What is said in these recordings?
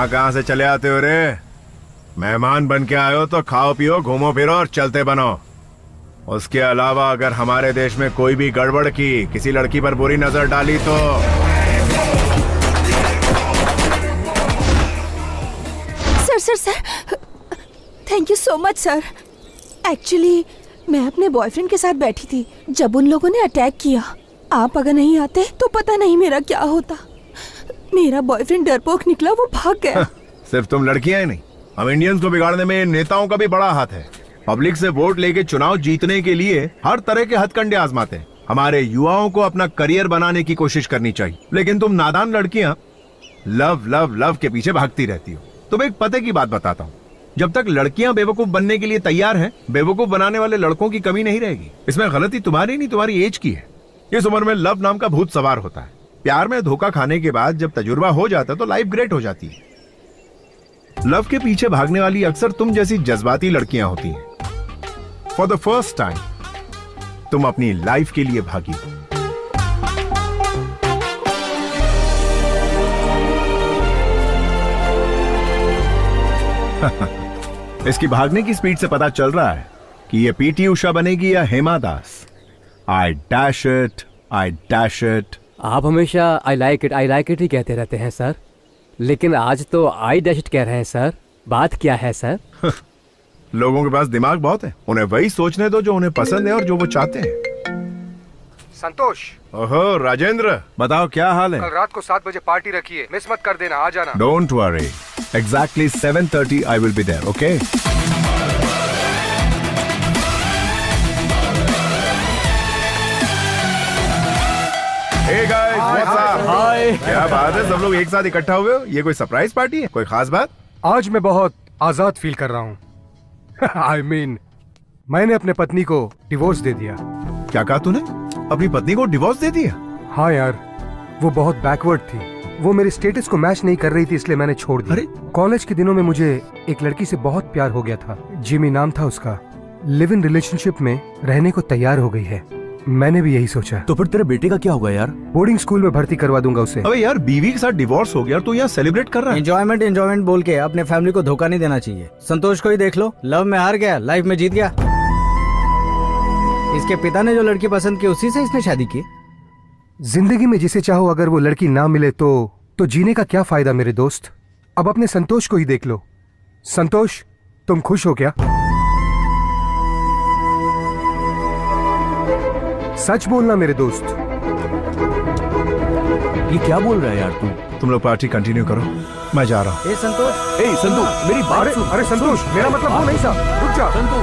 कहाँ से चले आते हो रे? मेहमान बन के आए हो तो खाओ पियो, घूमो फिरो और चलते बनो। उसके अलावा अगर हमारे देश में कोई भी गड़बड़ की, किसी लड़की पर बुरी नजर डाली तो sir thank you so much sir. Actually मैं अपने बॉयफ्रेंड के साथ बैठी थी जब उन लोगों ने अटैक किया। आप अगर नहीं आते तो पता नहीं मेरा क्या होता। मेरा बॉयफ्रेंड डरपोक निकला, वो भाग गया। सिर्फ तुम लड़कियां ही नहीं, हम इंडियंस को बिगाड़ने में नेताओं का भी बड़ा हाथ है। पब्लिक से वोट लेके चुनाव जीतने के लिए हर तरह के हथकंडे आजमाते हैं। हमारे युवाओं को अपना करियर बनाने की कोशिश करनी चाहिए, लेकिन तुम नादान लड़कियां लव लव लव के पीछे भागती रहती हो। तुम एक पते की बात बताता हूँ, जब तक लड़कियां बेवकूफ बनने के लिए तैयार हैं, बेवकूफ बनाने वाले लड़कों की कमी नहीं रहेगी। इसमें गलती तुम्हारी नहीं, तुम्हारी एज की है। इस उम्र में लव नाम का भूत सवार होता है। प्यार में धोखा खाने के बाद जब तजुर्बा हो जाता है तो लाइफ ग्रेट हो जाती है। लव के पीछे भागने वाली अक्सर तुम जैसी जज्बाती लड़कियां होती हैं। फॉर द फर्स्ट टाइम तुम अपनी लाइफ के लिए भागी। इसकी भागने की स्पीड से पता चल रहा है कि ये पीटी उषा बनेगी या Hema Das. I dash it, I dash it. आप हमेशा आई लाइक इट ही कहते रहते हैं सर, लेकिन आज तो आई डैश इट कह रहे हैं सर। बात क्या है सर? लोगों के पास दिमाग बहुत है, उन्हें वही सोचने दो जो उन्हें पसंद है और जो वो चाहते हैं। संतोष। ओहो राजेंद्र, बताओ क्या हाल है? कल रात को 7 बजे पार्टी रखी है, मिस मत कर देना, आ जाना। Don't worry, exactly 7:30 I will be there, okay? Hey guys, what's up? Hi. क्या बात है, सब लोग एक साथ इकट्ठा हुए हो? ये कोई सरप्राइज पार्टी है? कोई खास बात? आज मैं बहुत आजाद फील कर रहा हूँ। I mean, मैंने अपने पत्नी को डिवोर्स दे दिया। क्या कहा तूने? अपनी पत्नी को डिवोर्स दे दिया? हाँ यार, वो बहुत बैकवर्ड थी। वो मेरे स्टेटस को मैच नहीं कर रही थी, इसलिए मैंने छोड़ दिया। अरे? कॉलेज के दिनों में मुझे एक लड़की से बहुत प्यार हो गया था। जिमी नाम था उसका। लिव इन रिलेशनशिप में रहने को तैयार हो गई है। मैंने भी यही सोचा। तो फिर तेरे बेटे का क्या होगा यार? बोर्डिंग स्कूल में भर्ती करवा दूंगा उसे। अबे यार, बीवी के साथ डिवोर्स हो गया और तू यहाँ सेलिब्रेट कर रहा है? एंजॉयमेंट बोल के अपने फैमिली को धोखा नहीं देना चाहिए। संतोष को ही देख लो, लव में हार गया, लाइफ में जीत गया। इसके पिता ने जो लड़की पसंद की उसी से इसने शादी की। जिंदगी में जिसे चाहो अगर वो लड़की ना मिले तो जीने का क्या फायदा मेरे दोस्त? अब अपने संतोष को ही देख लो। संतोष, तुम खुश हो क्या? सच बोलना मेरे दोस्त। ये क्या बोल रहा है यार तू? तुम लोग पार्टी कंटिन्यू करो, मैं जा रहा हूँ। ए संतोष, ए संतू, मेरी बात सुन। अरे संतोष, मेरा मतलब वो नहीं था। रुक जा संतू।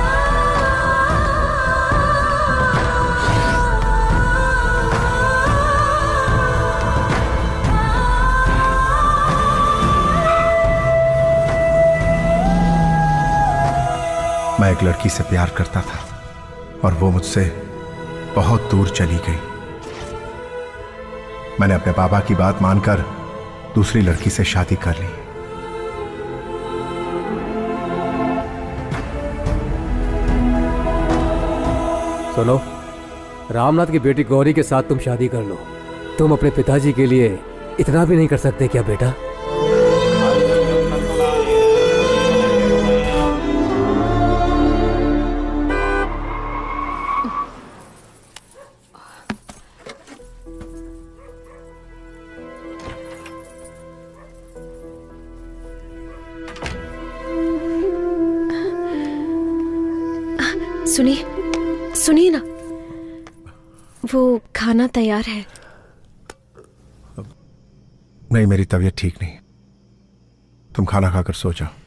मैं एक लड़की से प्यार करता था और वो मुझसे बहुत दूर चली गई। मैंने अपने पापा की बात मानकर दूसरी लड़की से शादी कर ली। सुनो, रामनाथ की बेटी गौरी के साथ तुम शादी कर लो। तुम अपने पिताजी के लिए इतना भी नहीं कर सकते क्या बेटा? सुनिए सुनिए ना, वो खाना तैयार है। नहीं, मेरी तबीयत ठीक नहीं। तुम खाना खाकर सो जाओ।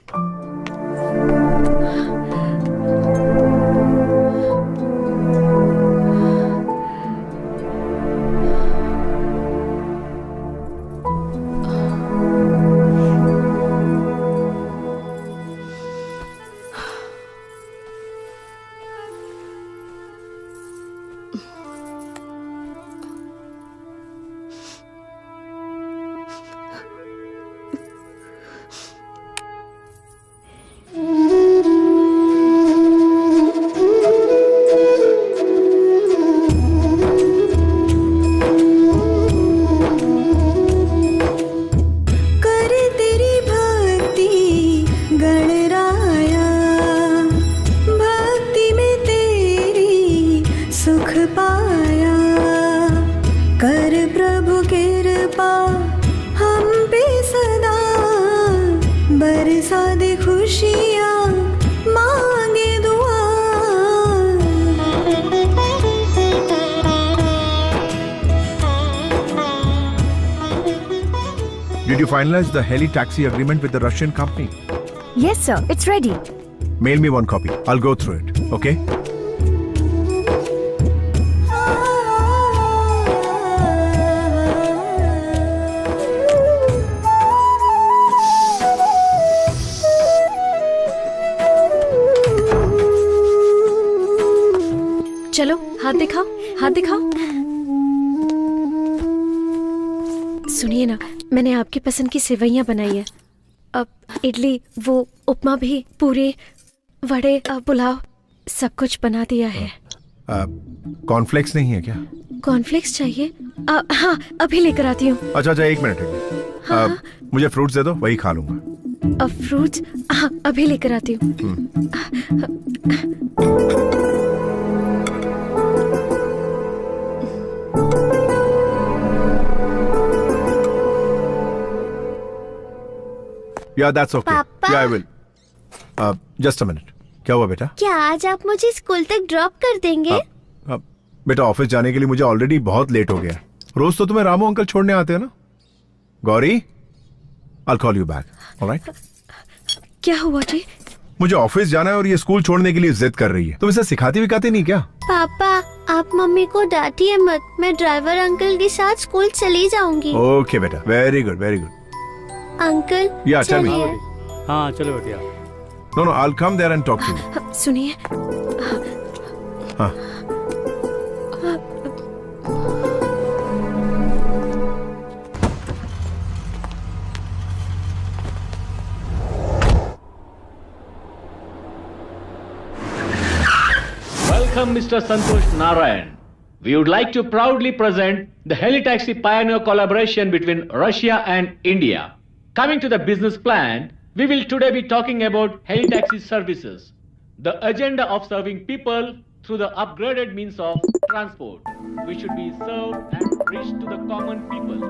Did you finalize the heli taxi agreement with the Russian company? Yes sir, it's ready. Mail me one copy. I'll go through it. Okay? चलो हाथ दिखाओ, हाथ दिखाओ। सुनिए ना, मैंने आपकी पसंद की सेवइयां बनाई है। अब इडली, वो उपमा भी, पूरी, वड़े, पुलाव, सब कुछ बना दिया है। कॉर्नफ्लेक्स नहीं है क्या? कॉर्नफ्लेक्स चाहिए? हाँ, अभी लेकर आती हूँ। अच्छा, एक मिनट। हाँ। मुझे फ्रूट्स दे दो, वही खा लूंगा। फ्रूट्स? हाँ, अभी लेकर आती हूँ। Yeah, that's okay. पापा? Yeah, I will. Just a minute. क्या हुआ बेटा? क्या आज आप मुझे स्कूल तक ड्रॉप कर देंगे? बेटा, ऑफिस जाने के लिए मुझे ऑलरेडी बहुत लेट हो गया। रोज तो तुम्हें रामू अंकल छोड़ने आते हैं ना। Gauri, I'll call you back. All right? क्या हुआ जी? मुझे ऑफिस जाना है और ये स्कूल छोड़ने के लिए जिद कर रही है। तुम इसे सिखाती विखाती नहीं क्या? पापा, आप मम्मी को डांटिए मत। मैं ड्राइवर अंकल के साथ स्कूल चली जाऊंगी। ओके बेटा, very good, very good. Uncle, Yeah, tell me. चलिए। हाँ चलो बेटिया। No, I'll come there and talk to you. सुनिए, हाँ। Welcome, Mr. Santosh Narayan. We would like to proudly present the Helitaxi Pioneer collaboration between Russia and India. Coming to the business plan, we will today be talking about Helitaxi services, the agenda of serving people through the upgraded means of transport, which should be served and reached to the common people.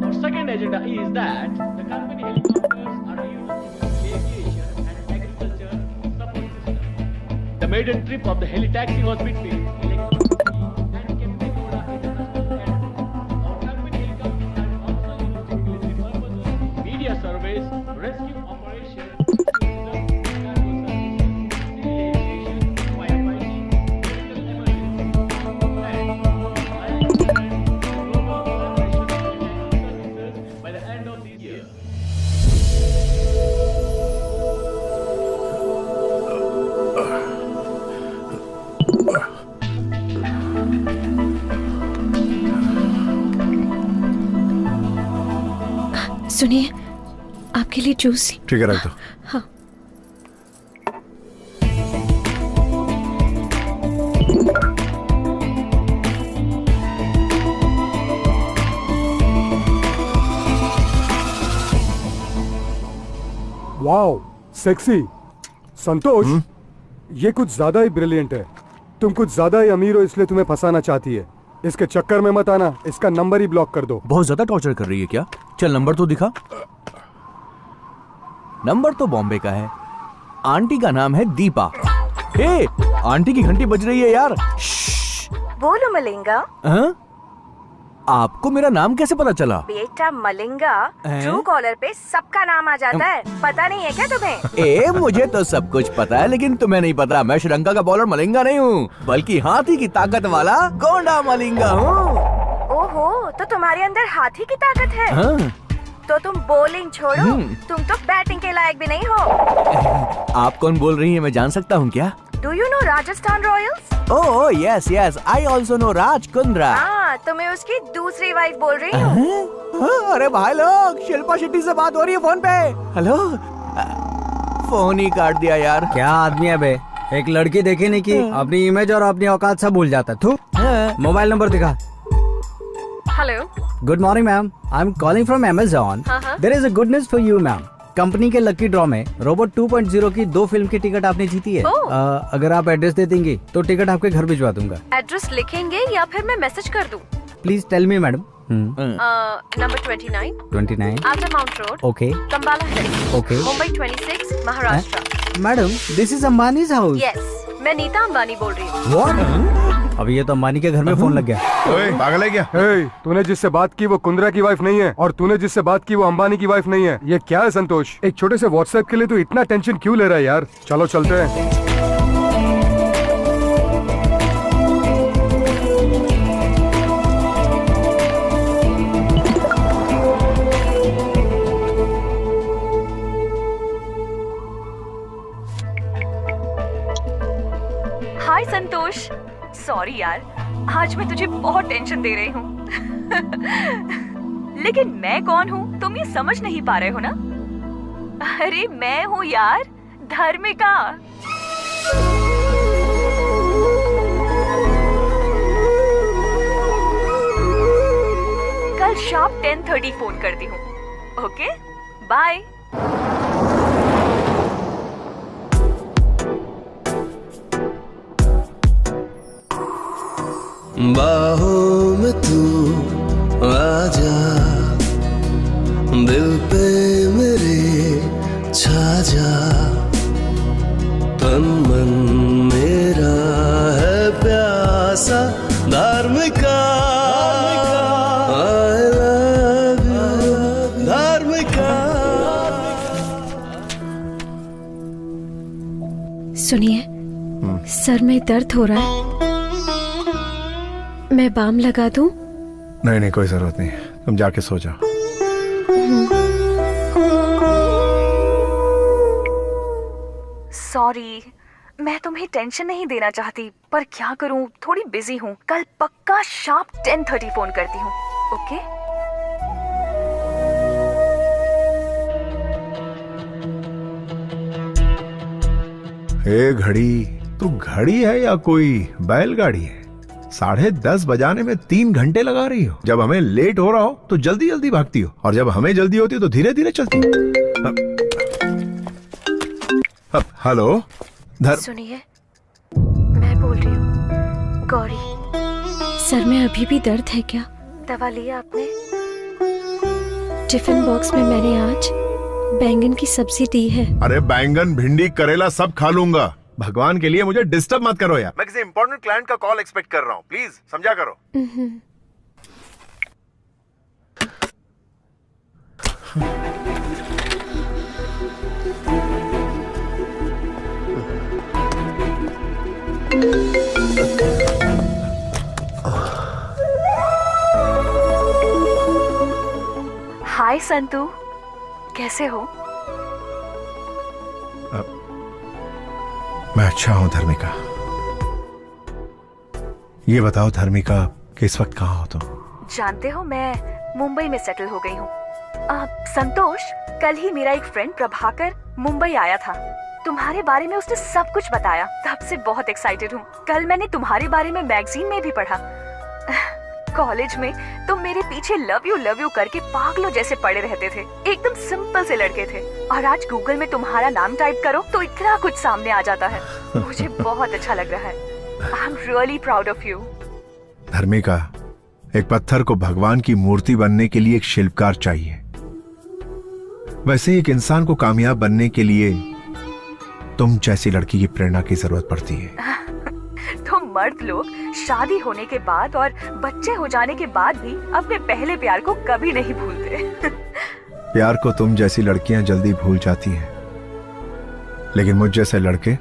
Our second agenda is that the company helicopters are used in the aviation and agriculture support system. The maiden trip of the Helitaxi was between and Kempegowda International Airport. Our company helicopters are also used in military purposes, media surveys, rescue operations, tourism, cargo services, civil aviation, firefighting, medical emergency, and global operational services by the end of this year. सुनिए, आपके लिए juice. ठीक है, रख दो। हाँ। Wow, sexy. संतोष, ये कुछ ज्यादा ही ब्रिलियंट है। तुम कुछ ज्यादा ही अमीर हो, इसलिए तुम्हें फंसाना चाहती है। इसके चक्कर में मत आना, इसका नंबर ही ब्लॉक कर दो। बहुत ज्यादा टॉर्चर कर रही है क्या? चल नंबर तो दिखा। नंबर तो बॉम्बे का है। आंटी का नाम है दीपा। हे, आंटी की घंटी बज रही है यार। बोलो मलिंगा। हाँ? आपको मेरा नाम कैसे पता चला? बेटा मलिंगा, हैं? ट्रू कॉलर पे सबका नाम आ जाता है, पता नहीं है क्या तुम्हें? ए मुझे तो सब कुछ पता है, लेकिन तुम्हें नहीं पता। मैं श्रीलंका का बॉलर मलिंगा नहीं हूँ, बल्कि हाथी की ताकत वाला गोंडा मलिंगा हूँ। ओहो, तो तुम्हारे अंदर हाथी की ताकत है। हाँ। तो तुम बॉलिंग छोड़ो, तुम तो बैटिंग के लायक भी नहीं हो। आप कौन बोल रही हैं, मैं जान सकता हूँ क्या? Do you know Rajasthan Royals? Oh yes yes, I also know Raj Kundra. हाँ, तो मैं उसकी दूसरी वाइफ बोल रही हूँ। अरे भाई लोग, शिल्पा शेट्टी से बात हो रही है फोन पे। हेलो, फोन ही काट दिया यार। क्या आदमी है बे, एक लड़की देखी नहीं की अपनी इमेज और अपनी औकात सब भूल जाता। तू मोबाइल नंबर दिखा। Hello. Good morning ma'am, I am calling from Amazon। There is a good news for you ma'am. Company के लकी ड्रॉ में रोबोट 2.0 की 2 फिल्म की टिकट आपने जीती है। अगर आप एड्रेस दे देंगी तो टिकट आपके घर भिजवा दूंगा। एड्रेस लिखेंगे या फिर मैं मैसेज कर दूं? Please tell me madam. Number 29 after mount road, okay Cumballa hills, okay Mumbai 26, Maharashtra. Madam, this is Ambani's house. Yes, मैं नीता अंबानी बोल रही हूँ। व्हाट? अभी ये तो अंबानी के घर में फोन लग गया। ओए, पागल है क्या? हे, तूने जिससे बात की वो कुंद्रा की वाइफ नहीं है, और तूने जिससे बात की वो अंबानी की वाइफ नहीं है। ये क्या है संतोष? एक छोटे से व्हाट्सएप के लिए तू इतना टेंशन क्यों ले रहा है यार? चलो चलते हैं। हाय संतोष, सॉरी यार, आज मैं तुझे बहुत टेंशन दे रही हूँ। लेकिन मैं कौन हूँ तुम ये समझ नहीं पा रहे हो ना? अरे मैं हूँ यार, धर्मिका। कल शार्प 10:30 फोन करती हूँ। Okay, bye. बाहों में तू आजा, दिल पे मेरे छा जा, तन मन मेरा है प्यासा धार्मिका। I love you, धार्मिका। सुनिए, सर में दर्द हो रहा है, मैं बाम लगा दूं? नहीं नहीं, कोई जरूरत नहीं, तुम जाके सो जाओ। सॉरी, मैं तुम्हें टेंशन नहीं देना चाहती, पर क्या करूं, थोड़ी बिजी हूं। कल पक्का शार्प 10:30 फोन करती हूं। ओके? ए घड़ी, तू घड़ी है या कोई बैलगाड़ी है? 10:30 बजाने में 3 घंटे लगा रही हो। जब हमें लेट हो रहा हो तो जल्दी जल्दी भागती हो, और जब हमें जल्दी होती हो तो धीरे धीरे चलती हो। हेलो सुनिए, मैं बोल रही हूँ गौरी। सर में अभी भी दर्द है क्या? दवा लिया आपने? टिफिन बॉक्स में मैंने आज बैंगन की सब्जी दी है। अरे बैंगन, भिंडी, करेला सब खा लूंगा। भगवान के लिए मुझे डिस्टर्ब मत करो यार। मैं किसी इंपॉर्टेंट क्लाइंट का कॉल एक्सपेक्ट कर रहा हूँ, प्लीज समझा करो। हाय संतू, कैसे हो? मैं अच्छा हूं धर्मिका। ये बताओ धर्मिका, कि इस वक्त कहाँ हो तुम? जानते हो, मैं मुंबई में सेटल हो गई हूँ। संतोष, कल ही मेरा एक फ्रेंड प्रभाकर मुंबई आया था। तुम्हारे बारे में उसने सब कुछ बताया, तब से बहुत एक्साइटेड हूँ। कल मैंने तुम्हारे बारे में मैगजीन में भी पढ़ा। कॉलेज में तुम मेरे पीछे लव यू करके पागलों जैसे पड़े रहते थे। एकदम सिंपल से लड़के थे, और आज गूगल में तुम्हारा नाम टाइप करो तो इतना कुछ सामने आ जाता है। मुझे बहुत अच्छा लग रहा है। I am really proud of you. Dharmika, एक पत्थर को भगवान की मूर्ति बनने के लिए एक शिल्पकार चाहिए, वैसे एक इंसान को कामयाब बनने के लिए तुम जैसी लड़की की प्रेरणा की जरूरत पड़ती है। मर्द लोग शादी होने के बाद और बच्चे हो जाने के बाद भी अपने पहले प्यार को कभी नहीं भूलते। प्यार को तुम जैसी लड़कियां जल्दी भूल जाती हैं, लेकिन मुझ जैसे लड़के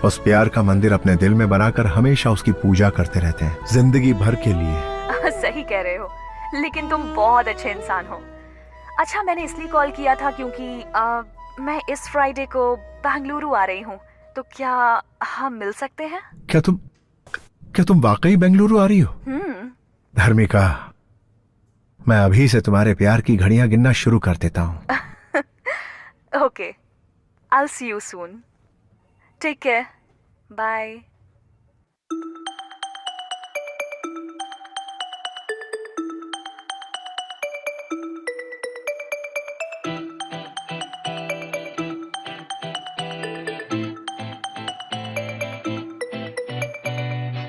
उस प्यार का मंदिर अपने दिल में बनाकर हमेशा उसकी पूजा करते रहते हैं, जिंदगी भर के लिए। सही कह रहे हो, लेकिन तुम बहुत अच्छे इंसान हो। अच्छा, मैंने इसलिए कॉल किया था क्योंकि मैं इस फ्राइडे को बेंगलुरु आ रही हूँ, तो क्या हम मिल सकते हैं? क्या तुम वाकई बेंगलुरु आ रही हो? धर्मिका, मैं अभी से तुम्हारे प्यार की घड़ियां गिनना शुरू कर देता हूँ। Okay, I'll see you soon. Take care. Bye.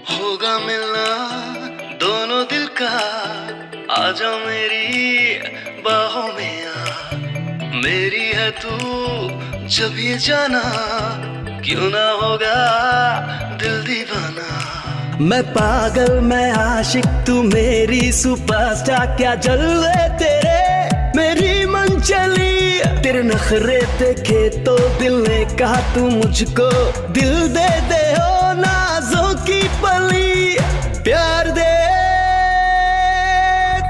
होगा मिलना दोनों दिल का, आजा मेरी बाहों में आ, मेरी है तू जब ये जाना, क्यों ना होगा दिल दीवाना। मैं पागल मैं आशिक तू मेरी सुपरस्टार, क्या जलवे तेरे मेरी मन चली, तेरे नखरे देखे तो दिल ने कहा तू मुझको दिल दे दे ओ नाजों की पली, प्यार दे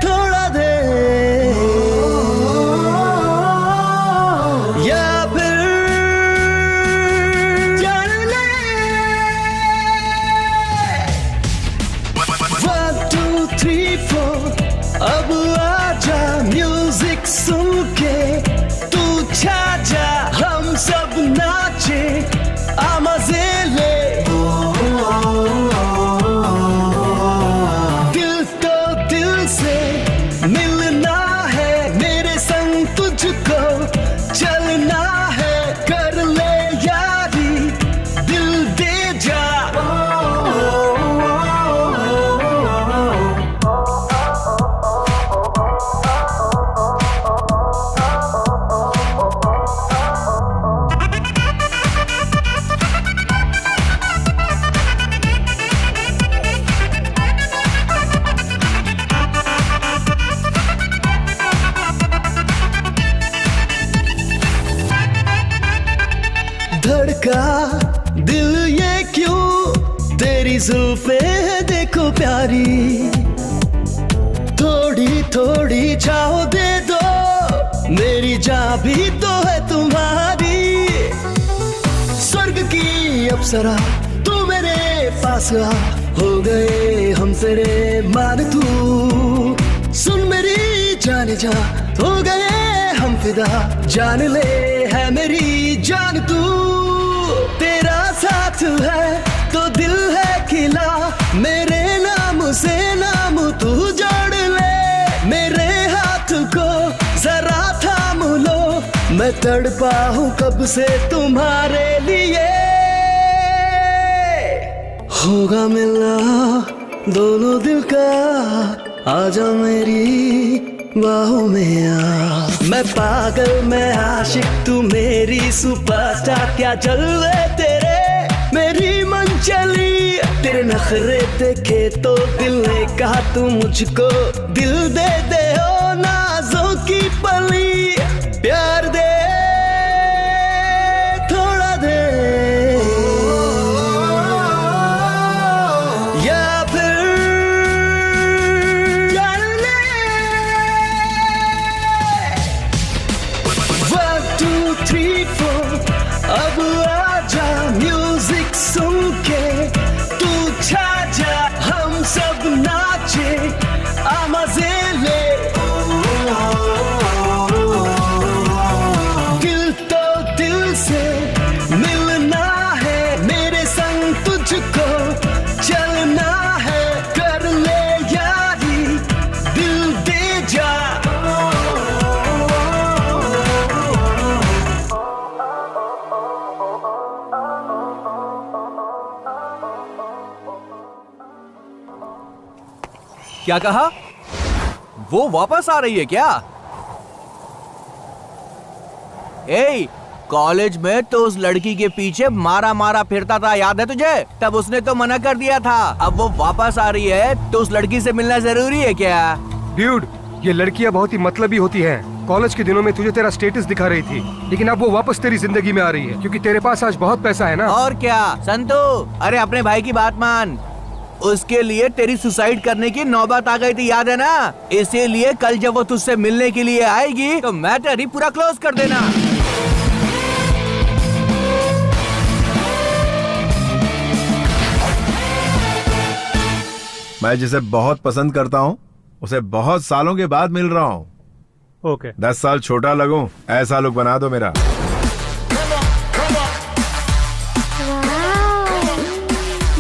थोड़ा दे, या फिर जान ले। 1 2 3 4 अब आजा म्यूजिक सुन के, तू छा जा हम सब नाचे आ मजे ले, दिल तो दिल से मिलना है मेरे संग तुझको चलना है, कर ले यारी दिल दे जा। धड़का दिल ये क्यों, तेरी जुल्फे देखो प्यारी, थोड़ी थोड़ी चाहो दे दो, मेरी जान भी तो है तुम्हारी, स्वर्ग की अप्सरा तू मेरे पास आ, हो गए हम तेरे मान तू, सुन मेरी जान जा, हो गए हम फिदा, जान ले है मेरी जान तू, तेरा साथ है तो दिल है खिला, मेरे नाम से नाम तू जोड़ ले, मेरे हाथ को जरा थाम लो, मैं तड़पा हूँ कब से तुम्हारे लिए, होगा मिलना दोनों दिल का, आजा मेरी बाहों में आ, मैं पागल मैं आशिक तू मेरी सुपरस्टार, क्या जलवे तेरे मेरी मन चली, तेरे नखरे देखे तो दिल ने कहा तू मुझको दिल दे दे ओ नाजों की पली, प्यार दे थोड़ा दे, या फिर जान ले। 1 2 3 4 अब आजा म्यूजिक सुन के, तू छा जा हम सब नाचे आ मजे ले, दिल तो दिल से मिलना है मेरे संग तुझको चलना है, कर ले यारी दिल दे जा। क्या कहा? वो वापस आ रही है क्या? ए, कॉलेज में तो उस लड़की के पीछे मारा मारा फिरता था, याद है तुझे? तब उसने तो मना कर दिया था। अब वो वापस आ रही है तो उस लड़की से मिलना जरूरी है क्या? ड्यूड, ये लड़कियां बहुत ही मतलबी होती हैं। कॉलेज के दिनों में तुझे तेरा स्टेटस दिखा रही थी, लेकिन अब वो वापस तेरी जिंदगी में आ रही है क्योंकि तेरे पास आज बहुत पैसा है ना। और क्या संतु, अरे अपने भाई की बात मान। उसके लिए तेरी सुसाइड करने की नौबत आ गई थी, याद है ना? इसीलिए कल जब वो तुझसे मिलने के लिए आएगी तो मैटर ही पूरा क्लोज कर देना। मैं जिसे बहुत पसंद करता हूँ उसे बहुत सालों के बाद मिल रहा हूँ। ओके। 10 साल छोटा लगूं ऐसा लुक बना दो मेरा।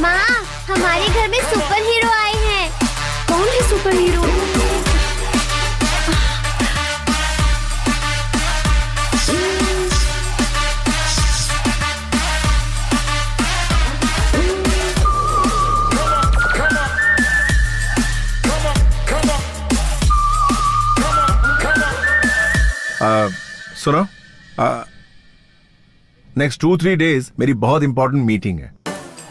माँ, हमारे घर में सुपर हीरो आए हैं। कौन है सुपर हीरो? सुनो, नेक्स्ट 2-3 डेज मेरी बहुत इंपॉर्टेंट मीटिंग है,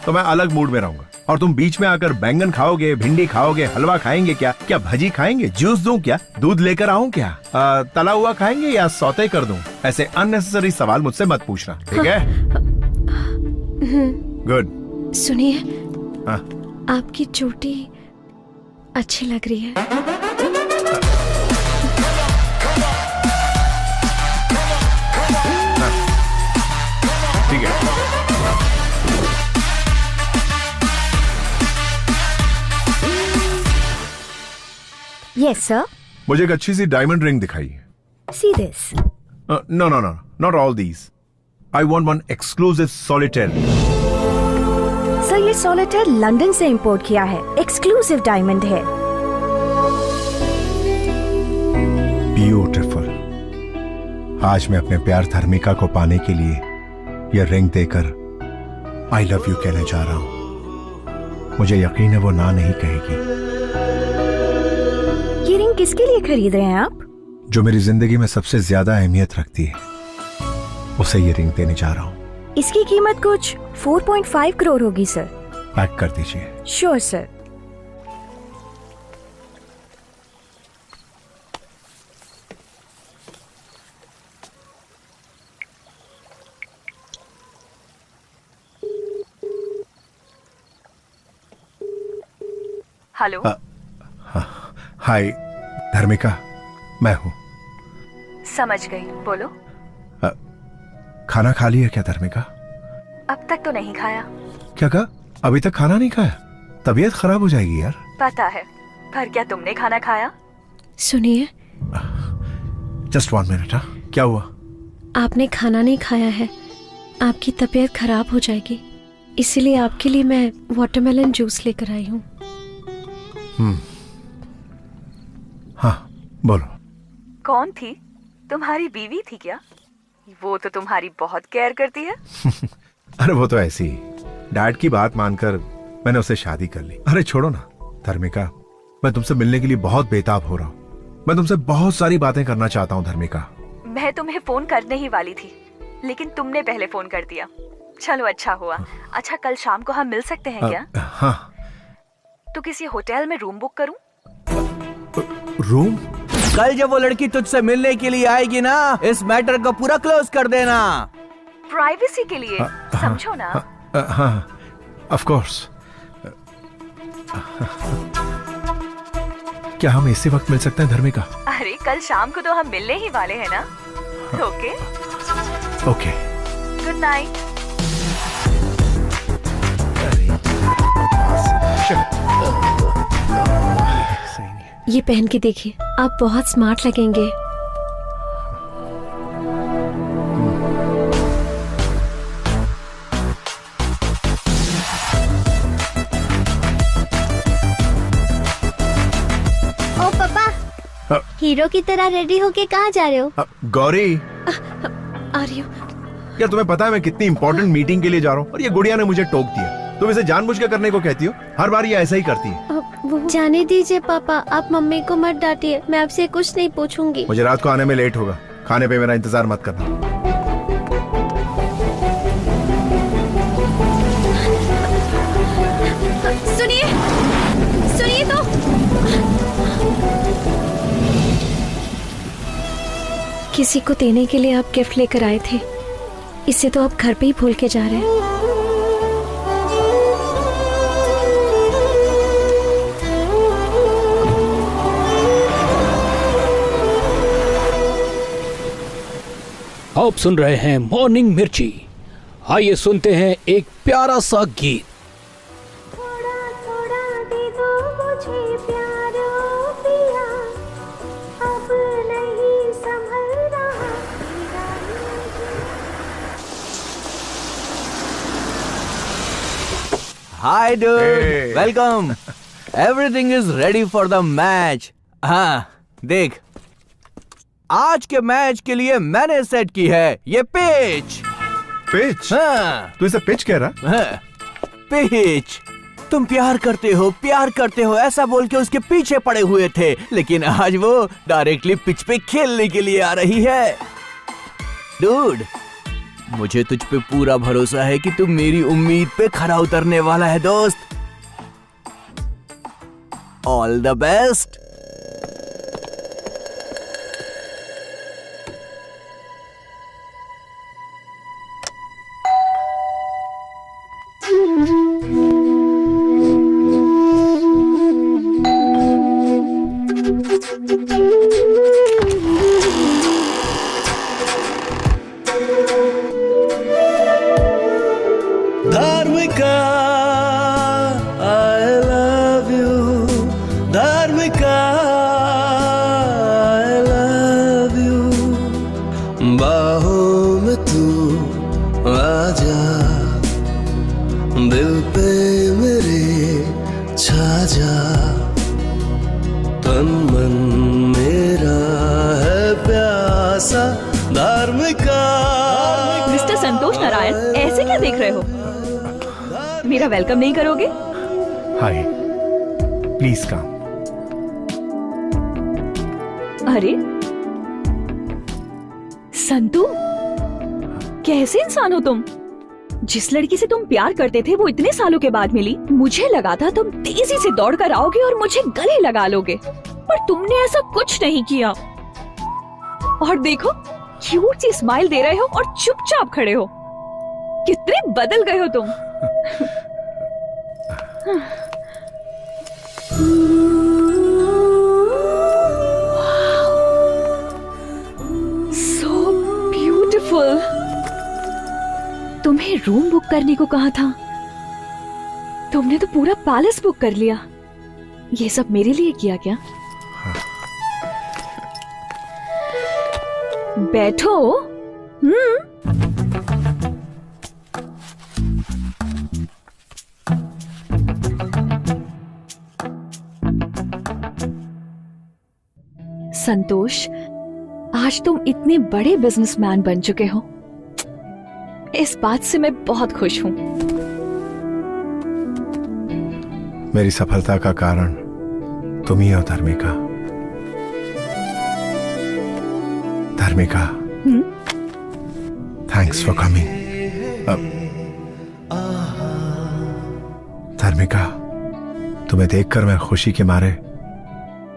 तो मैं अलग मूड में रहूंगा। और तुम बीच में आकर बैंगन खाओगे, भिंडी खाओगे, हलवा खाएंगे क्या? क्या भजी खाएंगे? जूस दूं क्या? दूध लेकर आऊं क्या? तला हुआ खाएंगे या सौते कर दूं? ऐसे अननेसेसरी सवाल मुझसे मत पूछना, ठीक है? गुड। सुनिए, हाँ? आपकी चोटी अच्छी लग रही है। ठीक है। Yes sir. मुझे एक अच्छी सी डायमंड रिंग दिखाइए। See this. No no no, not all these. I want one exclusive solitaire. Sir, ये सॉलिटेयर लंदन से इंपोर्ट किया है, एक्सक्लूसिव डायमंड है। ब्यूटीफुल। आज मैं अपने प्यार धर्मिका को पाने के लिए यह रिंग देकर आई लव यू कहने जा रहा हूं। मुझे यकीन है वो ना नहीं कहेगी। ये रिंग किसके लिए खरीद रहे हैं आप? जो मेरी जिंदगी में सबसे ज्यादा अहमियत रखती है, उसे ये रिंग देने जा रहा हूं। इसकी कीमत कुछ 4.5 करोड़ होगी सर। पैक कर दीजिए। Sure sir. हेलो। हाय धर्मिका, मैं हूं। समझ गई, बोलो। खाना खा लिया क्या धर्मिका? अब तक तो नहीं खाया। क्या कहा? अभी तक खाना नहीं खाया? तबीयत खराब हो जाएगी यार। पता है, पर क्या तुमने खाना खाया? सुनिए, जस्ट 1 मिनट। हाँ, क्या हुआ? आपने खाना नहीं खाया है, आपकी तबीयत खराब हो जाएगी। इसीलिए आपके लिए मैं वाटरमेलन जूस लेकर आई हूँ। हाँ बोलो। कौन थी? तुम्हारी बीवी थी क्या? वो तो तुम्हारी बहुत केयर करती है। अरे वो तो ऐसी ही, डैड की बात मानकर मैंने उससे शादी कर ली। अरे छोड़ो ना धर्मिका, मैं तुमसे मिलने के लिए बहुत बेताब हो रहा हूँ। मैं तुमसे बहुत सारी बातें करना चाहता हूँ धर्मिका। मैं तुम्हें फोन करने ही वाली थी, लेकिन तुमने पहले फोन कर दिया। चलो अच्छा हुआ। अच्छा, कल शाम को हम मिल सकते हैं क्या? हाँ। तो किसी होटल में रूम बुक करूं? रूम? कल जब वो लड़की तुझसे मिलने के लिए आएगी ना, इस मैटर को पूरा क्लोज कर देना। प्राइवेसी के लिए, समझो ना। हाँ, ऑफ कोर्स। क्या हम इसी वक्त मिल सकते हैं धर्मिका? अरे कल शाम को तो हम मिलने ही वाले हैं ना। Okay okay, good night. ये पहन के देखिए, आप बहुत स्मार्ट लगेंगे। ओ पापा, हीरो की तरह रेडी होके कहाँ जा रहे हो? गौरी, आ रही हूँ। क्या तुम्हें पता है मैं कितनी इंपॉर्टेंट मीटिंग के लिए जा रहा हूँ और ये गुड़िया ने मुझे टोक दिया? तुम इसे जानबूझ के करने को कहती हो, हर बार ये ऐसा ही करती है। जाने दीजिए पापा, आप मम्मी को मत डांटिए, मैं आपसे कुछ नहीं पूछूंगी। मुझे रात को आने में लेट होगा, खाने पे मेरा इंतजार मत करना। किसी को देने के लिए आप गिफ्ट लेकर आए थे, इसे तो आप घर पे ही भूल के जा रहे हैं। आप सुन रहे हैं मॉर्निंग मिर्ची। आइए सुनते हैं एक प्यारा सा गीत। थोड़ा थोड़ा दे दो मुझे प्यार ओ पिया, अब नहीं संभल रहा hi dude, Hey. Welcome. Everything is ready for the match. हाँ देख, आज के मैच के लिए मैंने सेट की है ये पिच। पिच? हाँ, तू इसे पिच कह रहा? हाँ, पिच। तुम प्यार करते हो ऐसा बोल के उसके पीछे पड़े हुए थे, लेकिन आज वो डायरेक्टली पिच पे खेलने के लिए आ रही है। डूड, मुझे तुझ पे पूरा भरोसा है कि तू मेरी उम्मीद पे खरा उतरने वाला है दोस्त। All the best. Dharmika I love you, Dharmika I love you, बाहों में तू आजा, दिल पे मेरे छा जा, तन मन मेरा है प्यासा, धार्मिका। मिस्टर संतोष नारायण, ऐसे क्या देख रहे हो? मेरा वेलकम नहीं करोगे? हाय, प्लीज कम। अरे संतू, कैसे इंसान हो तुम? जिस लड़की से तुम प्यार करते थे वो इतने सालों के बाद मिली। मुझे लगा था तुम तेजी से दौड़कर आओगे और मुझे गले लगा लोगे, पर तुमने ऐसा कुछ नहीं किया। और देखो, क्यूट सी स्माइल दे रहे हो और चुपचाप खड़े हो। कितने बदल गए हो तुम। So beautiful। तुम्हें रूम बुक करने को कहा था, तुमने तो पूरा पैलेस बुक कर लिया। ये सब मेरे लिए किया क्या? बैठो। संतोष, आज तुम इतने बड़े बिजनेसमैन बन चुके हो, इस बात से मैं बहुत खुश हूँ। मेरी सफलता का कारण तुम ही हो धर्मिका। धर्मिका, थैंक्स फॉर कमिंग। धर्मिका, तुम्हें देखकर मैं खुशी के मारे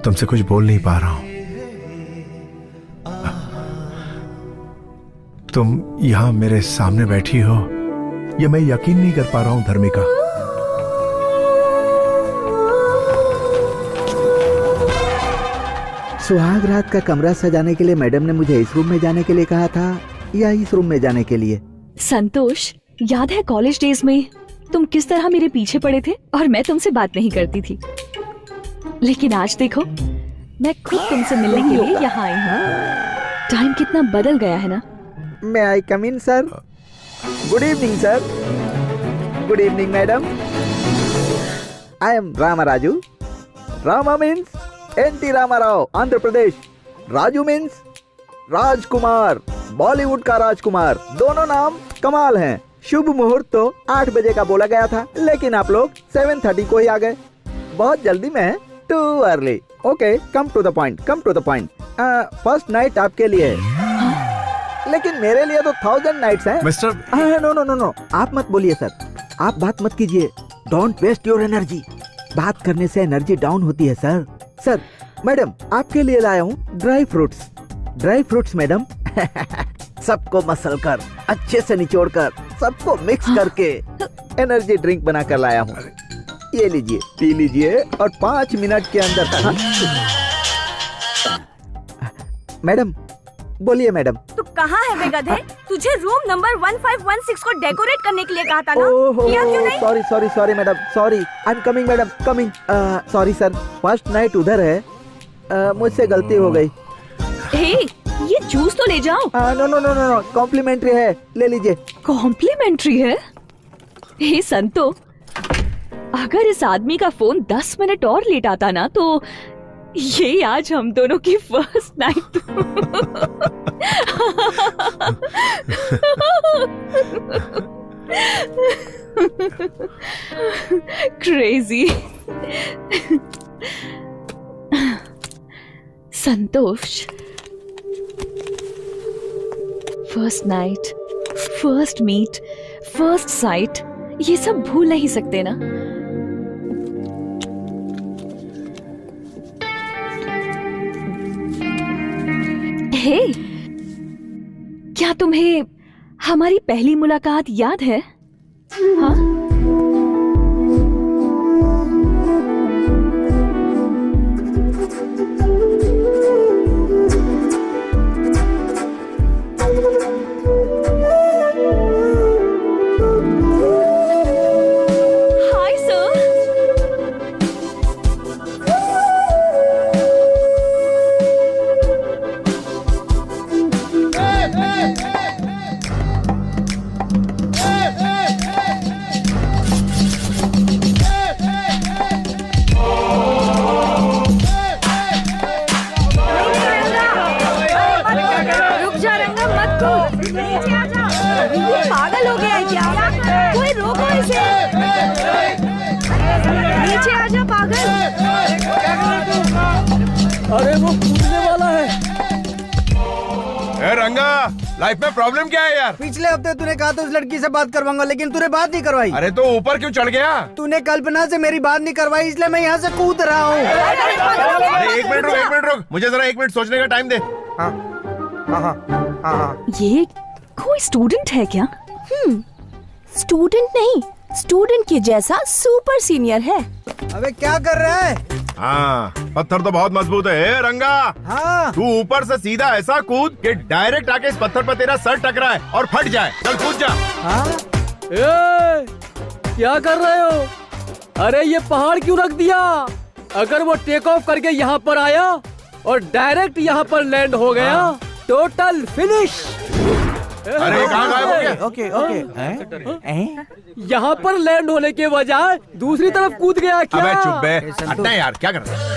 तुमसे कुछ बोल नहीं पा रहा हूं। तुम यहां मेरे सामने बैठी हो, ये मैं यकीन नहीं कर पा रहा हूं धर्मिका। सुहाग रात का कमरा सजाने के लिए मैडम ने मुझे इस रूम में जाने के लिए कहा था या इस रूम में जाने के लिए? संतोष, याद है कॉलेज डेज में तुम किस तरह मेरे पीछे पड़े थे और मैं तुमसे बात नहीं करती थी, लेकिन आज देखो, मैं खुद तुमसे मिलने के लिए यहाँ आई हूँ। टाइम कितना बदल गया है ना। May I come in, sir? Good evening, sir. Good evening, madam. I am Rama Raju. Rama means N.T. Rama Rao, Andhra Pradesh. Raju means राजकुमार, बॉलीवुड का राजकुमार। दोनों नाम कमाल हैं। शुभ मुहूर्त तो 8 बजे का बोला गया था, लेकिन आप लोग 7:30 को ही आ गए। बहुत जल्दी में है, too early. Okay, come to the point, come to the point. First night आपके लिए, लेकिन मेरे लिए तो 1000 नाइट्स हैं। Mister no no no no, आप मत बोलिए सर, आप बात मत कीजिए। Don't waste your energy. बात करने से एनर्जी डाउन होती है सर। सर, मैडम आपके लिए लाया हूँ dry fruits. Dry fruits madam. सबको मसल कर, अच्छे से निचोड़ कर, सबको मिक्स करके एनर्जी ड्रिंक बना कर लाया हूँ। ये लीजिए, पी लीजिए और 5 मिनट के अंदर। मैडम बोलिए मैडम। तू कहाँ है बे गधे? तुझे रूम नंबर 1516 को डेकोरेट करने के लिए कहा था ना? किया क्यों नहीं? Sorry madam, sorry. I am coming madam, coming. Sorry sir, first night उधर है, मुझसे गलती हो गई। हे, ये जूस तो ले जाओ। नो, कॉम्प्लीमेंट्री है, ले लीजिए। कॉम्प्लीमेंट्री है? हे संतो, अगर इस आदमी का फोन 10 मिनट और लेट आता ना तो ये आज हम दोनों की first night. Crazy. Santosh, first night, first meet, first sight, ये सब भूल नहीं सकते ना। हे, क्या तुम्हें हमारी पहली मुलाकात याद है? हाँ? Hi sir. रुक जा रंगा, मत कूद। नीचे आ जा। ये पागल हो गया है क्या? कोई रोको इसे। नीचे आ जा पागल। अरे वो कूदने वाला है। ए रंगा, लाइफ में प्रॉब्लम क्या है यार? पिछले हफ्ते तूने कहा था उस लड़की से बात करवाऊंगा, लेकिन तूने बात नहीं करवाई। अरे तो ऊपर क्यों चढ़ गया? तूने कल्पना से मेरी बात नहीं करवाई, इसलिए मैं यहाँ से कूद रहा हूँ। अरे एक मिनट रुक, मुझे जरा 1 मिनट सोचने का टाइम दे। ये कोई स्टूडेंट है क्या? स्टूडेंट नहीं, स्टूडेंट के जैसा सुपर सीनियर है। अबे क्या कर रहा है? हाँ, पत्थर तो बहुत मजबूत है। ए, रंगा, हाँ। तू ऊपर से सीधा ऐसा कूद कि डायरेक्ट आके इस पत्थर पर तेरा सर टकराए और फट जाए। चल कूद जा। हाँ? ए, क्या कर रहे हो? अरे ये पहाड़ क्यों रख दिया? अगर वो टेक ऑफ करके यहाँ पर आया और डायरेक्ट यहाँ पर लैंड हो गया, टोटल फिनिश। अरे कहाँ गायब हो गया? ओके। यहाँ पर लैंड होने के बजाय दूसरी तरफ कूद गया क्या? अबे चुप बे, हटना यार, क्या कर रहा है?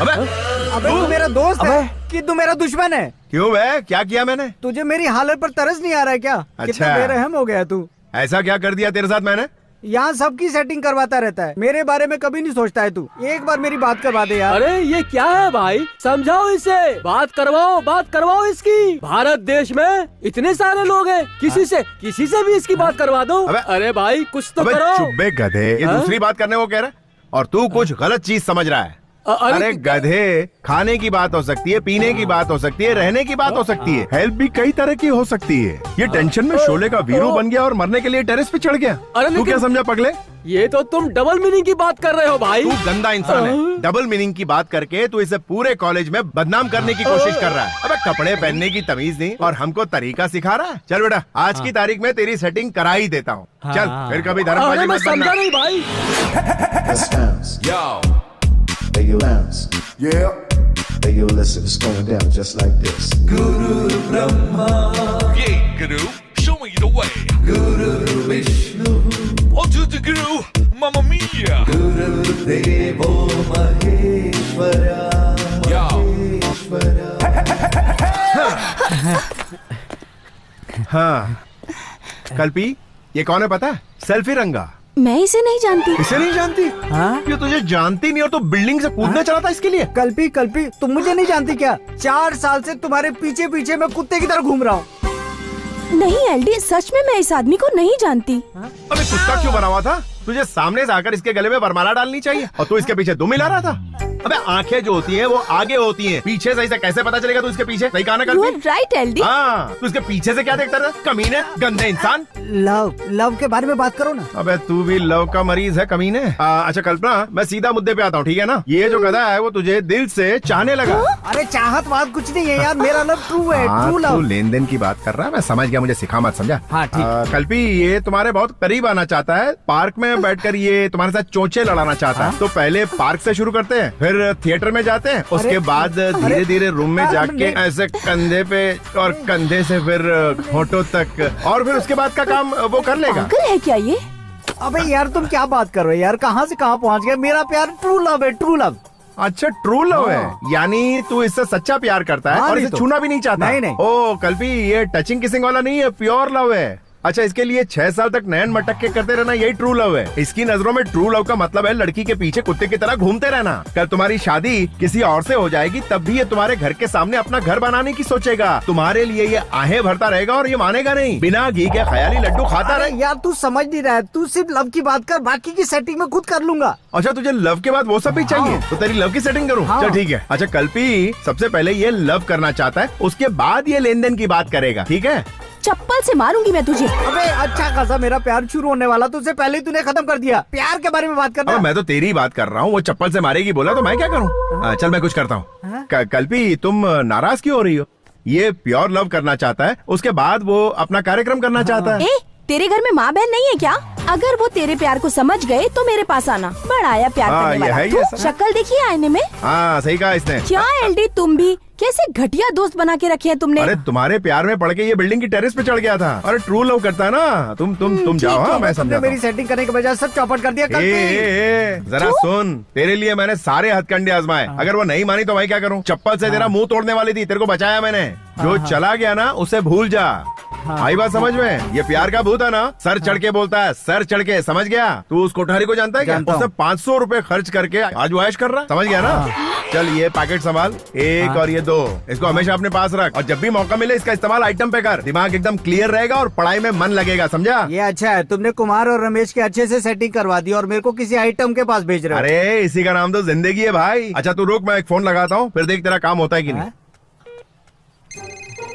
अबे तू मेरा दोस्त है कि तू मेरा दुश्मन है? क्यों बे, क्या किया मैंने? तुझे मेरी हालत पर तरस नहीं आ रहा है क्या? कितना बेरहम हो गया तू। ऐसा क्या कर दिया तेरे साथ मैंने? यहाँ सबकी सेटिंग करवाता रहता है, मेरे बारे में कभी नहीं सोचता है तू। एक बार मेरी बात करवा दे यार। अरे ये क्या है भाई, समझाओ इसे। बात करवाओ इसकी। भारत देश में इतने सारे लोग हैं, किसी से भी इसकी बात करवा दो। अरे भाई कुछ तो करो। चुप बे गधे, ये दूसरी बात करने को कह रहा है और तू कुछ गलत चीज समझ रहा है। अरे गधे, खाने की बात हो सकती है, पीने की बात हो सकती है, रहने की बात हो सकती है, हेल्प भी कई तरह की हो सकती है। ये टेंशन में शोले का वीरू बन गया और मरने के लिए टेरेस पे चढ़ गया। तू क्या समझा पगले? ये तो तुम डबल मीनिंग की बात कर रहे हो भाई। तू गंदा इंसान है। डबल मीनिंग की बात करके तू इसे पूरे कॉलेज में बदनाम करने की कोशिश कर रहा है। अबे कपड़े पहनने की तमीज नहीं और हमको तरीका सिखा रहा है। चल बेटा, आज की तारीख में तेरी सेटिंग करा ही देता हूँ। चल फिर कभी धर्मबाजी मत करना। समझा नहीं भाई। Make you bounce. Yeah. Hey, yo, listen, it's going down just like this. Guru Brahma. Yeah, Guru, show me the way. Guru Vishnu. On to the Guru, Mamma Mia. Guru Devo Maheshwara. Maheshwara. हाँ, कल्पी, ये कौन है पता है? Selfie रंगा। मैं इसे नहीं जानती। इसे नहीं जानती? हाँ? ये तुझे जानती नहीं और तो बिल्डिंग से कूदने चला था इसके लिए। कल्पी तुम मुझे नहीं जानती क्या? 4 साल से तुम्हारे पीछे पीछे मैं कुत्ते की तरह घूम रहा हूँ। नहीं एलडी, सच में मैं इस आदमी को नहीं जानती। अबे कुत्ता क्यों बना हुआ था? तुझे सामने से आकर इसके गले में वरमाला डालनी चाहिए और तू इसके पीछे दुम मिला रहा था। अबे आंखें जो होती हैं वो आगे होती हैं, पीछे से कैसे पता चलेगा तू इसके पीछे? सही कहा ना यू कल? Are right L. हाँ, तू इसके पीछे से क्या देखता रहा? कमीने, गंदे इंसान। लव के बारे में बात करो ना। अबे तू भी लव का मरीज है कमीने। अच्छा कल्पना, मैं सीधा मुद्दे पे आता हूँ, ठीक है ना? ये जो गधा है वो तुझे दिल से चाहने लगा। अरे चाहत बात कुछ नहीं है यार, मेरा लव ट्रू है, ट्रू तू लव। लेन देन की बात कर रहा है, मैं समझ गया, मुझे सिखा मत, समझा? हाँ, ठीक। कल्पी ये तुम्हारे बहुत करीब आना चाहता है, पार्क में बैठकर ये तुम्हारे साथ चोंचे लड़ाना चाहता है। तो पहले पार्क से शुरू करते हैं, फिर थिएटर में जाते हैं, उसके बाद धीरे धीरे रूम में जाके ऐसे कंधे पे और कंधे से फिर होठों तक, और फिर उसके बाद का काम वो कर लेगा। अंकल है क्या ये? अबे यार तुम क्या बात कर रहे हो यार, कहाँ से कहाँ पहुँच गए? मेरा प्यार ट्रू लव है, ट्रू लव। अच्छा ट्रू लव है, यानी तू इससे सच्चा प्यार करता है हाँ, और नहीं इसे तो। छूना भी नहीं चाहता। नहीं। ओ कल्पी, ये टचिंग किसिंग वाला नहीं है, प्योर लव है। अच्छा, इसके लिए 6 साल तक नैन मटक के करते रहना, यही ट्रू लव है। इसकी नजरों में ट्रू लव का मतलब है लड़की के पीछे कुत्ते की तरह घूमते रहना। कल तुम्हारी शादी किसी और से हो जाएगी, तब भी ये तुम्हारे घर के सामने अपना घर बनाने की सोचेगा। तुम्हारे लिए ये आहें भरता रहेगा और ये मानेगा नहीं। बिना घी के ख्याली लड्डू खाता अरे रहे। यार तू समझ नहीं रहा है, तू सिर्फ लव की बात कर, बाकी की सेटिंग में खुद कर लूंगा। अच्छा, तुझे लव के बाद वो सब भी चाहिए? तो तेरी लव की सेटिंग करूं? हाँ। चल ठीक है। अच्छा कल्पी सबसे पहले ये लव करना चाहता है, उसके बाद ये लेन देन की बात करेगा, ठीक है? चप्पल से मारूंगी मैं तुझे। अबे अच्छा खासा मेरा प्यार शुरू होने वाला, तुझसे पहले ही तूने खत्म कर दिया। प्यार के बारे में बात करना। मैं तो तेरी बात कर रहा हूँ, वो चप्पल से मारेगी बोला तो मैं क्या करूँ? चल मैं कुछ करता हूँ। कल्पी तुम नाराज क्यों हो रही हो? ये प्योर लव करना चाहता है, उसके बाद वो अपना कार्यक्रम करना चाहता है। तेरे घर में माँ बहन नहीं है क्या? अगर वो तेरे प्यार को समझ गए तो मेरे पास आना। बड़ा आया प्यार करने ये वाला। है, ये तू सब। शक्ल देखी है आईने में? हाँ सही कहा इसने। क्या एलडी तुम भी कैसे घटिया दोस्त बना के रखे हैं तुमने? अरे तुम्हारे प्यार में पड़ के ये बिल्डिंग की टेरेस पे चढ़ गया था। अरे ट्रू लव करता है ना, तुम जाओ। हाँ मैं समझा। मेरी सेटिंग करने के बजाय सब चौपट कर दिया। जरा सुन, तेरे लिए मैंने सारे हथकंडे आजमाए, अगर वो नहीं मानी तो मैं क्या करूँ? चप्पल से तेरा मुंह तोड़ने वाली थी, तेरे को बचाया मैंने। जो चला गया ना उसे भूल जा। आई बात समझ में? ये प्यार का भूत है ना, सर चढ़ के बोलता है, सर चढ़ के, समझ गया? तू उस कोठारी को जानता है क्या? उसने 500 रुपए खर्च करके आज वो ऐश कर रहा, समझ गया ना? चल ये पैकेट संभाल, एक और ये 2, इसको हमेशा अपने पास रख, और जब भी मौका मिले इसका इस्तेमाल आइटम पे कर। दिमाग एकदम क्लियर रहेगा और पढ़ाई में मन लगेगा, समझा? ये अच्छा है, तुमने कुमार और रमेश के अच्छे से सेटिंग करवा दी और मेरे को किसी आइटम के पास भेज रहे हो। अरे इसी का नाम तो जिंदगी है भाई। अच्छा तू रुक, मैं एक फोन लगाता हूँ, फिर देख तेरा काम होता है कि नहीं।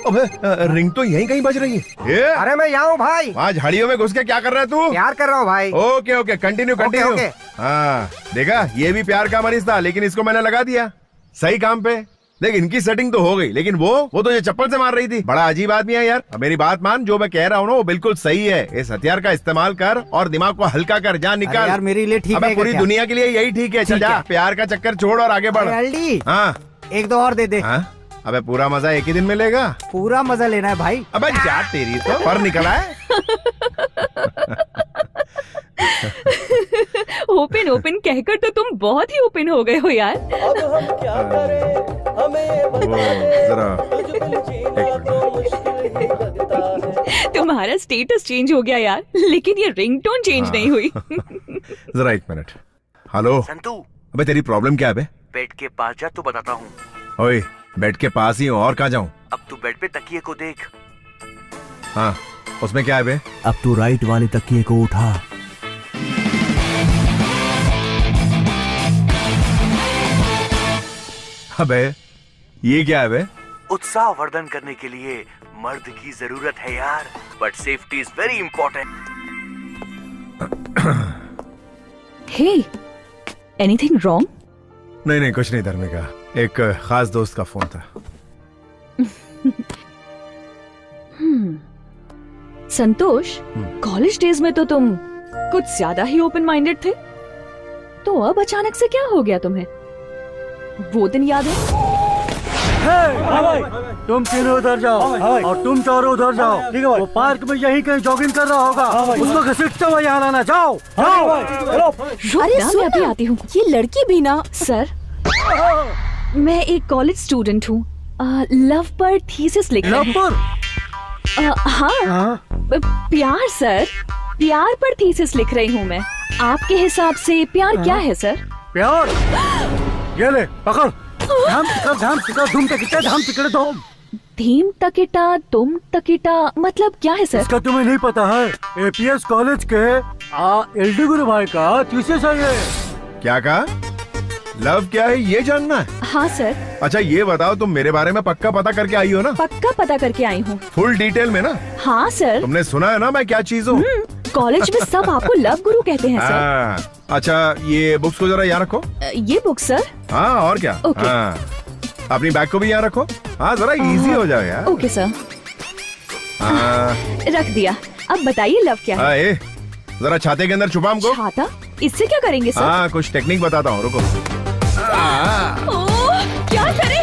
अबे रिंग तो यहीं कहीं बज रही है। अरे मैं यहाँ हूँ भाई। वहाँ झाड़ियों में घुस के क्या कर रहा है तू? प्यार कर रहा हूँ भाई। Okay okay, continue continue. हाँ देखा, ये भी प्यार का मरीज था, लेकिन इसको मैंने लगा दिया सही काम पे। देख इनकी सेटिंग तो हो गई, लेकिन वो तो ये चप्पल से मार रही थी। बड़ा अजीब आदमी है यार। अब मेरी बात मान, जो मैं कह रहा हूँ ना वो बिल्कुल सही है। इस हथियार का इस्तेमाल कर और दिमाग को हल्का कर, जा निकाल। यार मेरे लिए ठीक है। पूरी दुनिया के लिए यही ठीक है। चल जा, प्यार का चक्कर छोड़ और आगे बढ़। हाँ 1-2 और दे दे। अबे पूरा मजा एक ही दिन में लेगा? पूरा मजा लेना है भाई। अबे जा तेरी तो पर निकला है। ओपन कहकर तो तुम बहुत ही ओपन हो गए हो यार। अब हम क्या करें, हमें ये बता दे, जरा तुझको जीना मुश्किल ही लगता है। तुम्हारा स्टेटस चेंज हो गया यार, लेकिन ये रिंगटोन चेंज नहीं हुई। जरा 1 मिनट। हेलो संतू, अबे तेरी प्रॉब्लम क्या है बे? बेड के पास जा तो बताता हूँ। ओए बेड के पास ही हूँ, और कहाँ जाऊँ? अब तू बेड पे तकिए को देख। हाँ उसमें क्या है बे? अब तू राइट वाले तकिए को उठा। अबे ये क्या है बे? उत्साह वर्धन करने के लिए मर्द की जरूरत है यार, but safety is very important. Hey, anything wrong? नहीं कुछ नहीं धर्मिका, एक खास दोस्त का फोन था। संतोष, कॉलेज डेज में तो तुम कुछ ज्यादा ही ओपन माइंडेड थे, तो अब अचानक से क्या हो गया तुम्हें? वो दिन याद है? तुम तीनों उधर जाओ और तुम चारों उधर जाओ। ठीक है, वो पार्क में यहीं कहीं जॉगिंग कर रहा होगा, उसको घसीटते हुए यहाँ लाना। जाओ अरे सुन, मैं अभी आती हूँ। ये लड़की भी ना। सर, मैं एक कॉलेज स्टूडेंट हूँ, लव पर थीसिस लिख रही हूँ। हाँ प्यार सर, प्यार पर थीसिस लिख रही हूँ मैं। आपके हिसाब से प्यार क्या है सर? प्यार, ये ले पकड़। धाम तिकड़े तुम। धीम तकिटा तुम तकिटा मतलब क्या है सर? इसका तुम्हें नहीं पता है? एपीएस कॉलेज के एलडी गुरु भाई का थीसिस है ये। क्या कहा? लव क्या है ये जानना है? हाँ सर, अच्छा ये बताओ, तुम मेरे बारे में पक्का पता करके आई हो ना? पक्का पता करके आई हूँ। फुल डिटेल में ना? हाँ सर। तुमने सुना है ना मैं क्या चीज हूँ? कॉलेज में सब आपको लव गुरु कहते हैं सर। हाँ, अच्छा ये बुक्स को जरा यहाँ रखो। ये बुक सर? हाँ और क्या। ओके। हाँ, अपनी बैग को भी यहाँ रखो। हाँ जरा इजी हो जाए यार। Okay sir. हाँ रख दिया। अब बताइए लव क्या है? हाँ, ए, जरा छाते के अंदर छुपा हमको। छाता? इससे क्या करेंगे सर? हाँ कुछ टेक्निक बताता हूँ, रुको। क्या करे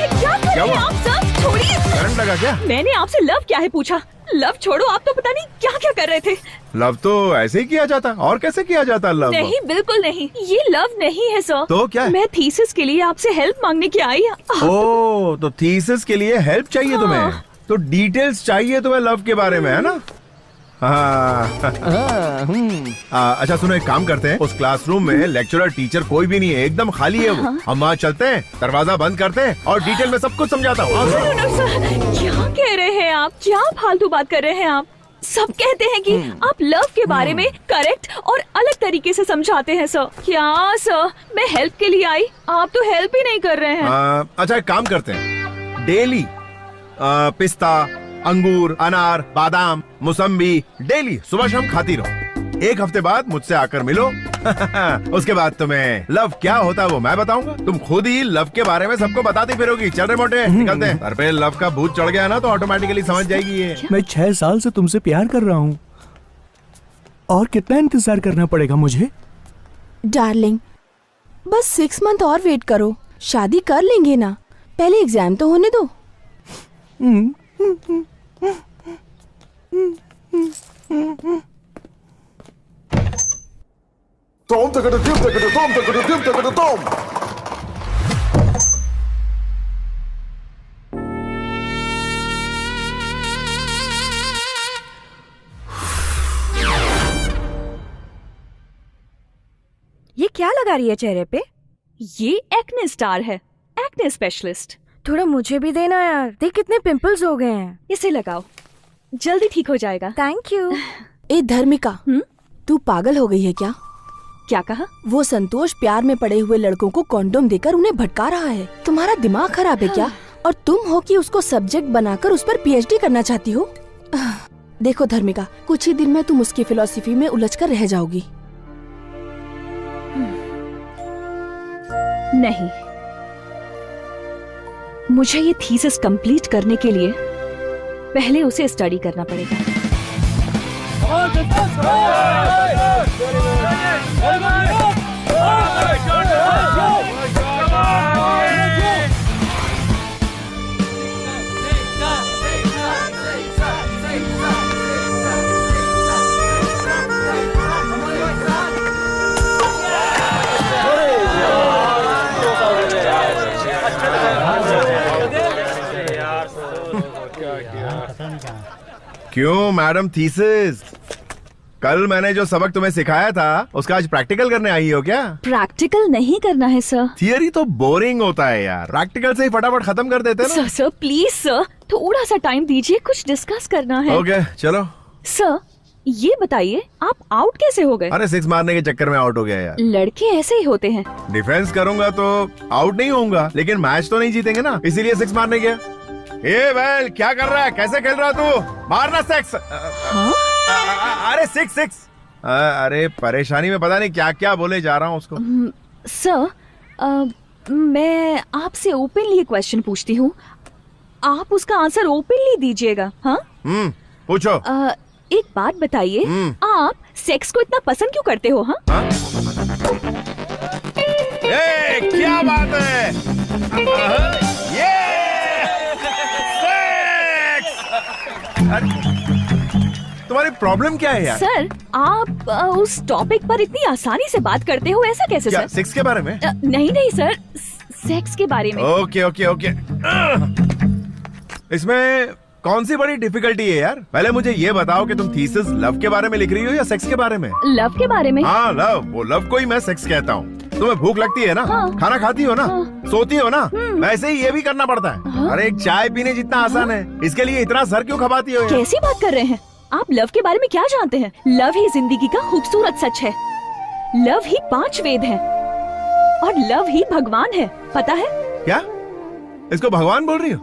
हुआ? आप सर? छोड़िए। करंट लगा क्या? मैंने आपसे लव क्या है पूछा। लव छोड़ो, आप तो पता नहीं क्या क्या कर रहे थे। लव तो ऐसे ही किया जाता, और कैसे किया जाता लव? नहीं बिल्कुल नहीं, ये लव नहीं है सर। तो क्या है? मैं थीसिस के लिए आपसे हेल्प मांगने की आई। ओ तो थीसिस के लिए हेल्प चाहिए तुम्हें, तो डिटेल्स चाहिए तुम्हें लव के बारे में, है ना? हाँ। अच्छा सुनो, एक काम करते हैं, उस क्लासरूम में लेक्चरर टीचर कोई भी नहीं है, एकदम खाली है वो। हम वहाँ चलते हैं, दरवाजा बंद करते हैं और डिटेल में सब कुछ समझाता हूँ। क्या कह रहे हैं आप? क्या फालतू बात कर रहे हैं आप? सब कहते हैं कि आप लव के बारे में करेक्ट और अलग तरीके से समझाते हैं सर। क्या सर, मैं हेल्प के लिए आई, आप तो हेल्प ही नहीं कर रहे हैं। अच्छा एक काम करते हैं, डेली पिस्ता, अंगूर, अनार, बादाम, मौसम्बी डेली सुबह शाम खाती रहो। एक हफ्ते बाद मुझसे आकर मिलो। उसके बाद तुम्हें लव क्या होता है वो मैं बताऊंगा, तुम खुद ही लव के बारे में सबको बताती फिरोगी। चल रहे मोटे, निकलते हैं। सर पे लव का भूत चढ़ गया ना तो ऑटोमेटिकली समझ जाएगी ये। मैं 6 साल से तुमसे प्यार कर रहा हूँ, और कितना इंतजार करना पड़ेगा मुझे? डार्लिंग, बस 6 मंथ और वेट करो, शादी कर लेंगे ना। पहले एग्जाम तो होने दो। ये क्या लगा रही है चेहरे पे? ये एक्ने स्टार है, एक्ने स्पेशलिस्ट। थोड़ा मुझे भी देना यार, देख कितने पिंपल्स हो गए हैं। इसे लगाओ, जल्दी ठीक हो जाएगा। Thank you. ए धर्मिका, तू पागल हो गई है क्या? क्या कहा? वो संतोष प्यार में पड़े हुए लड़कों को कॉन्डोम देकर उन्हें भटका रहा है। तुम्हारा दिमाग खराब है क्या? और तुम हो कि उसको सब्जेक्ट बनाकर उस पर पीएचडी करना चाहती हो? देखो धर्मिका, कुछ ही दिन में तुम उसकी फिलॉसफी में उलझकर रह जाओगी। नहीं, मुझे ये थीसिस कंप्लीट करने के लिए पहले उसे स्टडी करना पड़ेगा। क्यों मैडम थीसिस, कल मैंने जो सबक तुम्हें सिखाया था उसका आज प्रैक्टिकल करने आई हो क्या? प्रैक्टिकल नहीं करना है सर। थियरी तो बोरिंग होता है यार, प्रैक्टिकल से ही फटाफट खत्म कर देते हैं ना। सर प्लीज सर, थोड़ा सा टाइम दीजिए, कुछ डिस्कस करना है। ओके चलो। सर ये बताइए, आप आउट कैसे हो गए? अरे 6 मारने के चक्कर में आउट हो गया यार। लड़के ऐसे ही होते हैं। डिफेंस करूंगा तो आउट नहीं होऊंगा, लेकिन मैच तो नहीं जीतेंगे ना, इसीलिए 6 मारने गया। ए वेल, क्या कर रहा है, कैसे खेल रहा तू? मारना 6। अरे 6। अरे परेशानी में पता नहीं क्या क्या बोले जा रहा हूँ उसको। सर मैं आपसे ओपनली एक क्वेश्चन पूछती हूँ, आप उसका आंसर ओपनली दीजिएगा। हाँ पूछो। एक बात बताइए, आप सेक्स को इतना पसंद क्यों करते हो? हाँ क्या बात है, ये तुम्हारी प्रॉब्लम क्या है यार? सर आप उस टॉपिक पर इतनी आसानी से बात करते हो, ऐसा कैसे? क्या, सर 6 के बारे में? नहीं सर, सेक्स के बारे में। ओके। इसमें कौन सी बड़ी डिफिकल्टी है यार? पहले मुझे ये बताओ कि तुम थीसिस लव के बारे में लिख रही हो या सेक्स के बारे में? लव के बारे में। हाँ लव, वो लव को ही मैं सेक्स कहता हूँ। तुम्हें भूख लगती है ना? हाँ। खाना खाती हो ना? सोती हो ना? वैसे ही ये भी करना पड़ता है। अरे एक चाय पीने जितना आसान है, इसके लिए इतना सर क्यों खपाती हो यार? कैसी बात कर रहे हैं आप? लव के बारे में क्या जानते हैं? लव ही जिंदगी का खूबसूरत सच है। लव ही 5 वेद है, और लव ही भगवान है, पता है? क्या इसको भगवान बोल रही हो?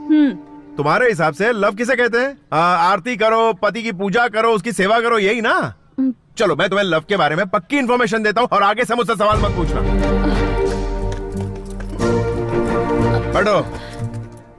तुम्हारे हिसाब से लव किसे कहते हैं? आरती करो, पति की पूजा करो, उसकी सेवा करो, यही ना? चलो मैं तुम्हें लव के बारे में पक्की इन्फॉर्मेशन देता हूँ और आगे से मुझसे सवाल मत पूछना। बैठो।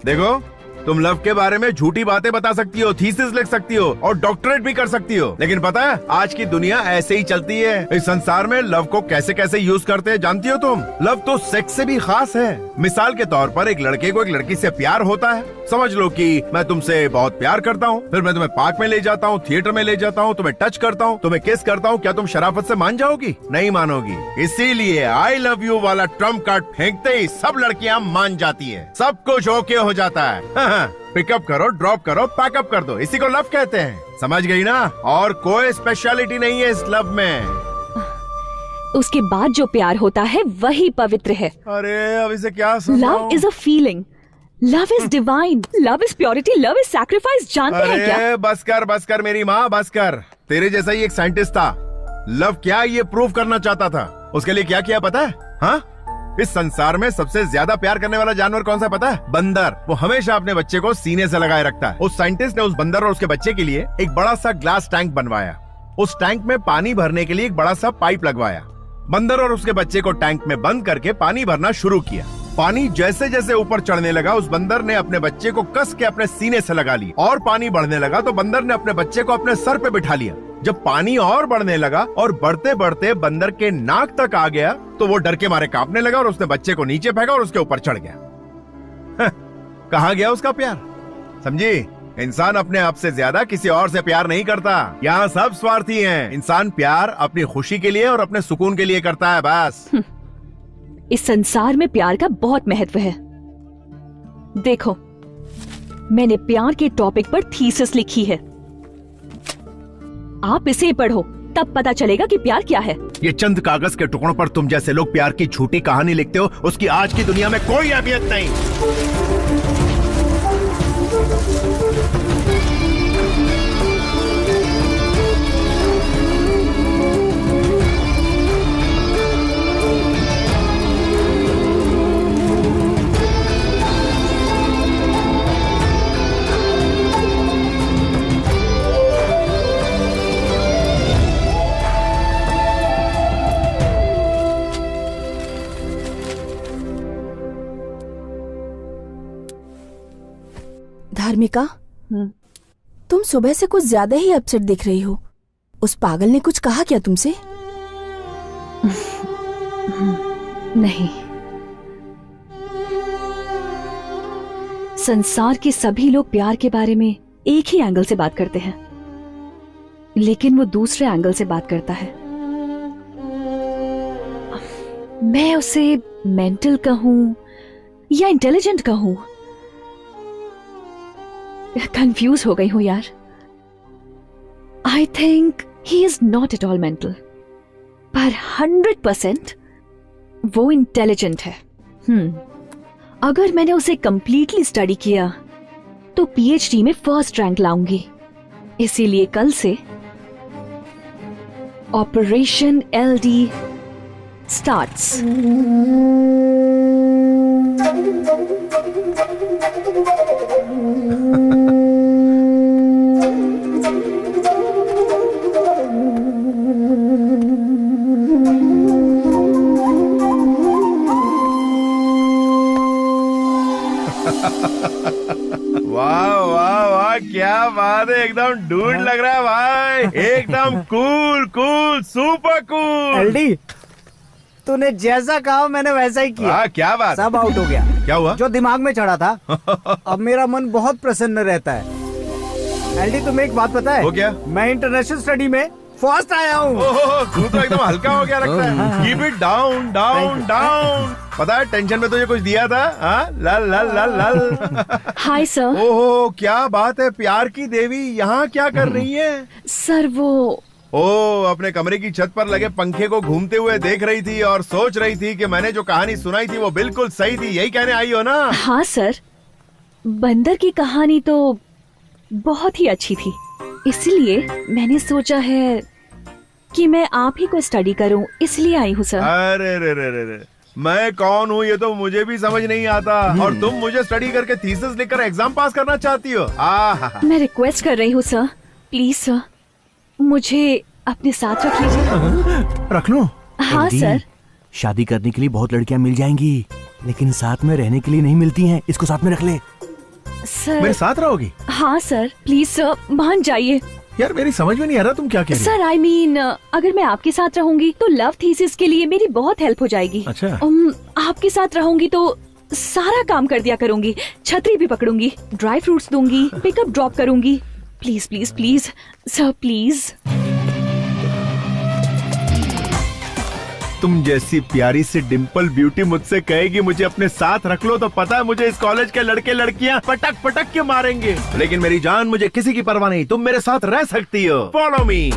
देखो, तुम लव के बारे में झूठी बातें बता सकती हो, थीसिस लिख सकती हो और डॉक्टरेट भी कर सकती हो, लेकिन पता है आज की दुनिया ऐसे ही चलती है। इस संसार में लव को कैसे कैसे यूज करते हैं जानती हो तुम? लव तो सेक्स से भी खास है। मिसाल के तौर पर एक लड़के को एक लड़की से प्यार होता है। समझ लो कि मैं तुमसे बहुत प्यार करता हूँ, फिर मैं तुम्हें पार्क में ले जाता हूँ, थिएटर में ले जाता हूँ, तुम्हें टच करता हूँ, तुम्हें किस करता हूँ, क्या तुम शराफत से मान जाओगी? नहीं मानोगी। इसीलिए आई लव यू वाला ट्रम्प कार्ड फेंकते ही सब लड़कियां मान जाती है, सब कुछ ओके हो जाता है। पिकअप करो, ड्रॉप करो, पैकअप कर दो, इसी को लव कहते हैं। समझ गई ना? और कोई स्पेशलिटी नहीं है इस लव में। उसके बाद जो प्यार होता है वही पवित्र है। अरे अब इसे क्या love is a feeling, love is divine, love is purity, love is sacrifice. जानते हैं क्या? बस कर मेरी माँ, बस कर। तेरे जैसा ही एक साइंटिस्ट था, लव क्या ये प्रूव करना चाहता था। उसके लिए क्या किया पता है? हाँ, इस संसार में सबसे ज्यादा प्यार करने वाला जानवर कौन सा पता है? बंदर। वो हमेशा अपने बच्चे को सीने से लगाए रखता है। उस साइंटिस्ट ने उस बंदर और उसके बच्चे के लिए एक बड़ा सा ग्लास टैंक बनवाया। उस टैंक में पानी भरने के लिए एक बड़ा सा पाइप लगवाया। बंदर और उसके बच्चे को टैंक में बंद करके पानी भरना शुरू किया। पानी जैसे जैसे ऊपर चढ़ने लगा, उस बंदर ने अपने बच्चे को कस के अपने सीने से लगा लिया और पानी बढ़ने लगा तो बंदर ने अपने बच्चे को अपने सर पे बिठा लिया। जब पानी और बढ़ने लगा और बढ़ते बढ़ते बंदर के नाक तक आ गया तो वो डर के मारे कांपने लगा और उसने बच्चे को नीचे फेंका और उसके ऊपर चढ़ गया। कहाँ गया उसका प्यार? समझी? इंसान अपने आप से ज्यादा किसी और से प्यार नहीं करता। यहाँ सब स्वार्थी हैं। इंसान प्यार अपनी खुशी के लिए और अपने सुकून के लिए करता है, बस। इस संसार में प्यार का बहुत महत्व है। देखो, मैंने प्यार के टॉपिक पर थीसिस लिखी है। आप इसे पढ़ो, तब पता चलेगा कि प्यार क्या है। ये चंद कागज के टुकड़ों पर तुम जैसे लोग प्यार की झूठी कहानी लिखते हो, उसकी आज की दुनिया में कोई अहमियत नहीं। धार्मिका, तुम सुबह से कुछ ज्यादा ही अपसेट दिख रही हो। उस पागल ने कुछ कहा क्या तुमसे? नहीं, संसार के सभी लोग प्यार के बारे में एक ही एंगल से बात करते हैं, लेकिन वो दूसरे एंगल से बात करता है। मैं उसे मेंटल कहूं या इंटेलिजेंट कहूं, कंफ्यूज हो गई हूं यार। I think he is not at all mental, पर 100% वो इंटेलिजेंट है। अगर मैंने उसे कंप्लीटली स्टडी किया तो पीएचडी में फर्स्ट रैंक लाऊंगी। इसीलिए कल से ऑपरेशन एलडी स्टार्ट्स। वाह वाह वाह, क्या बात है, एकदम डूड लग रहा है भाई, एकदम cool cool, super cool. L, D जैसा कहा मैंने वैसा ही किया। क्या बात? सब आउट हो गया। क्या हुआ? जो दिमाग में चढ़ा था। अब मेरा मन बहुत प्रसन्न रहता है। एलडी, तुम्हें एक बात पता है? वो क्या? मैं इंटरनेशनल स्टडी में फर्स्ट आया हूँ। तू तो एकदम हल्का हो गया लगता है। Keep it down down down. पता है टेंशन में तुझे कुछ दिया था? लल लल लल लल। Hi sir. ओहो, क्या बात है, प्यार की देवी यहाँ क्या कर रही है? सर वो अपने कमरे की छत पर लगे पंखे को घूमते हुए देख रही थी और सोच रही थी कि मैंने जो कहानी सुनाई थी वो बिल्कुल सही थी, यही कहने आई हो ना? हाँ सर, बंदर की कहानी तो बहुत ही अच्छी थी, इसलिए मैंने सोचा है कि मैं आप ही को स्टडी करूं, इसलिए आई हूँ सर। अरे रे रे रे रे, मैं कौन हूँ ये तो मुझे भी समझ नहीं आता, और तुम मुझे स्टडी करके थीसिस लिखकर एग्जाम पास करना चाहती हो। मैं रिक्वेस्ट कर रही हूँ सर, प्लीज सर, मुझे अपने साथ रख लीजिए। रख लो। हाँ सर। शादी करने के लिए बहुत लड़कियां मिल जाएंगी, लेकिन साथ में रहने के लिए नहीं मिलती हैं। इसको साथ में रख ले। सर मेरे साथ रहोगी? हाँ सर, प्लीज सर, मान जाइए। यार मेरी समझ में नहीं आ रहा तुम क्या कह रही हो। सर आई मीन अगर मैं आपके साथ रहूंगी तो लव थीसिस के लिए मेरी बहुत हेल्प हो जाएगी। अच्छा। आपके साथ रहूंगी तो सारा काम कर दिया करूंगी, छतरी भी पकड़ूंगी, ड्राई फ्रूट्स दूंगी, पिकअप ड्रॉप करूंगी। Please please please sir, please. तुम जैसी प्यारी सी डिम्पल ब्यूटी मुझसे कहेगी मुझे अपने साथ रख लो, तो पता है मुझे इस कॉलेज के लड़के लड़कियां पटक पटक के मारेंगे। लेकिन मेरी जान, मुझे किसी की परवाह नहीं, तुम मेरे साथ रह सकती हो। Follow me.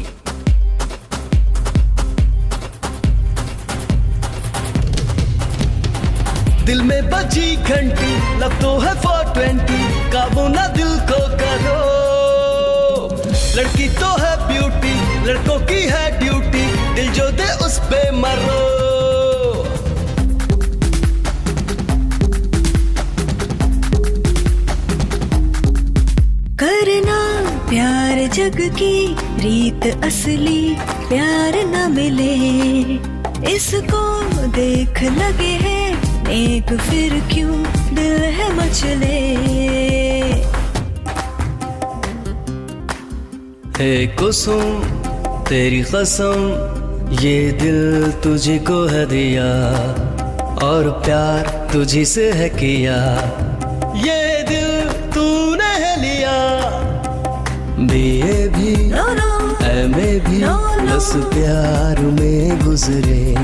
दिल में बजी घंटी, लव तो है 420, काबू ना दिल को करो। लड़की तो है ब्यूटी, लड़कों की है ड्यूटी, दिल जो दे उस पे मरो। करना प्यार जग की रीत असली, प्यार न मिले इसको देख लगे है एक, फिर क्यों दिल है मचले। हे कुसुम तेरी कसम, ये दिल तुझे को है दिया, और प्यार तुझी से है किया। ये दिल तूने है लिया, बीए भी एमए भी बस प्यार में गुजरे।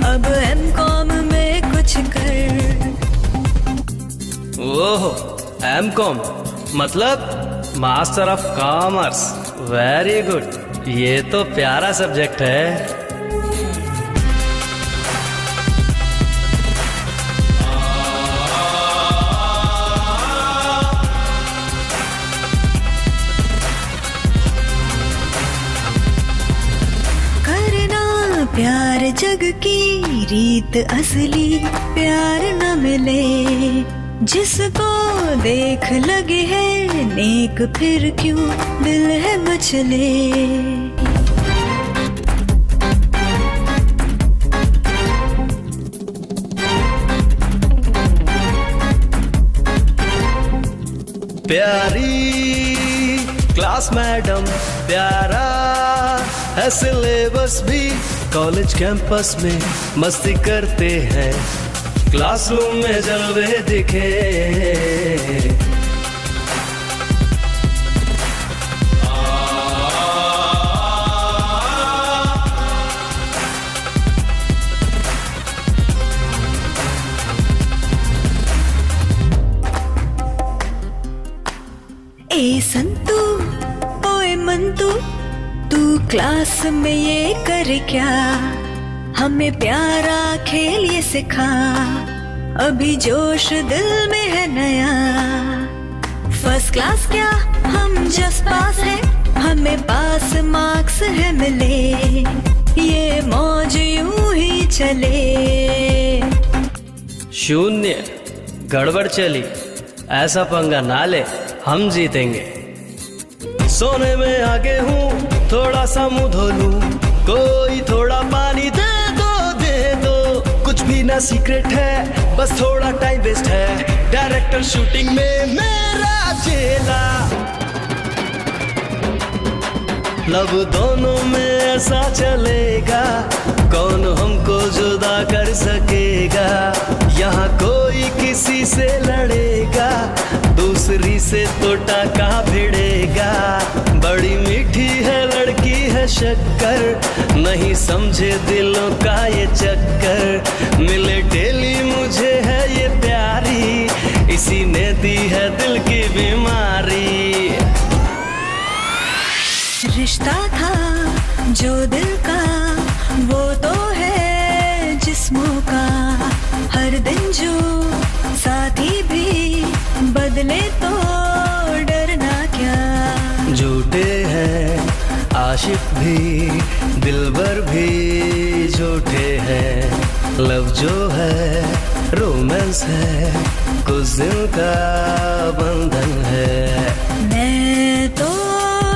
अब एमकॉम में कुछ कर। ओहो, एमकॉम मतलब master of commerce. Very good, ये तो प्यारा सब्जेक्ट है। करना प्यार जग की रीत असली, प्यार न मिले जिसको देख लगे है नेक, फिर क्यों दिल है मचले। प्यारी क्लास मैडम, प्यारा है सिलेबस भी, कॉलेज कैंपस में मस्ती करते हैं, क्लासरूम में जलवे दिखे। ए संतू ओए मंतू, तू क्लास में ये कर क्या, हमें प्यारा खेल ये सिखा, अभी जोश दिल में है नया। फर्स्ट क्लास क्या हम जस्ट पास है, हमें पास मार्क्स है मिले, ये मौज यूं ही चले। शून्य गड़बड़ चली, ऐसा पंगा ना ले, हम जीतेंगे। सोने में आगे हूँ, थोड़ा सा मुंह धो लूं, कोई थोड़ा पानी दे दो, कुछ भी ना सीक्रेट है, बस थोड़ा टाइम वेस्ट है, डायरेक्टर शूटिंग में मेरा चेला। लब दोनों में ऐसा चलेगा, कौन हमको जुदा कर सकेगा, यहाँ कोई किसी से लड़ेगा, दूसरी से तो टाका भिड़ेगा। बड़ी मीठी है लड़की है शक्कर, नहीं समझे दिलों का ये चक्कर, मिले डेली मुझे है ये प्यारी, इसी ने दी है दिल की बीमारी। रिश्ता था जो दिल का, वो तो है जिस्मों का, हर दिन जो साथी भी बदले तो डरना क्या। झूठे हैं आशिक भी दिलबर भी झूठे हैं, लव जो है रोमांस है, कुछ दिन का बंधन है। मैं तो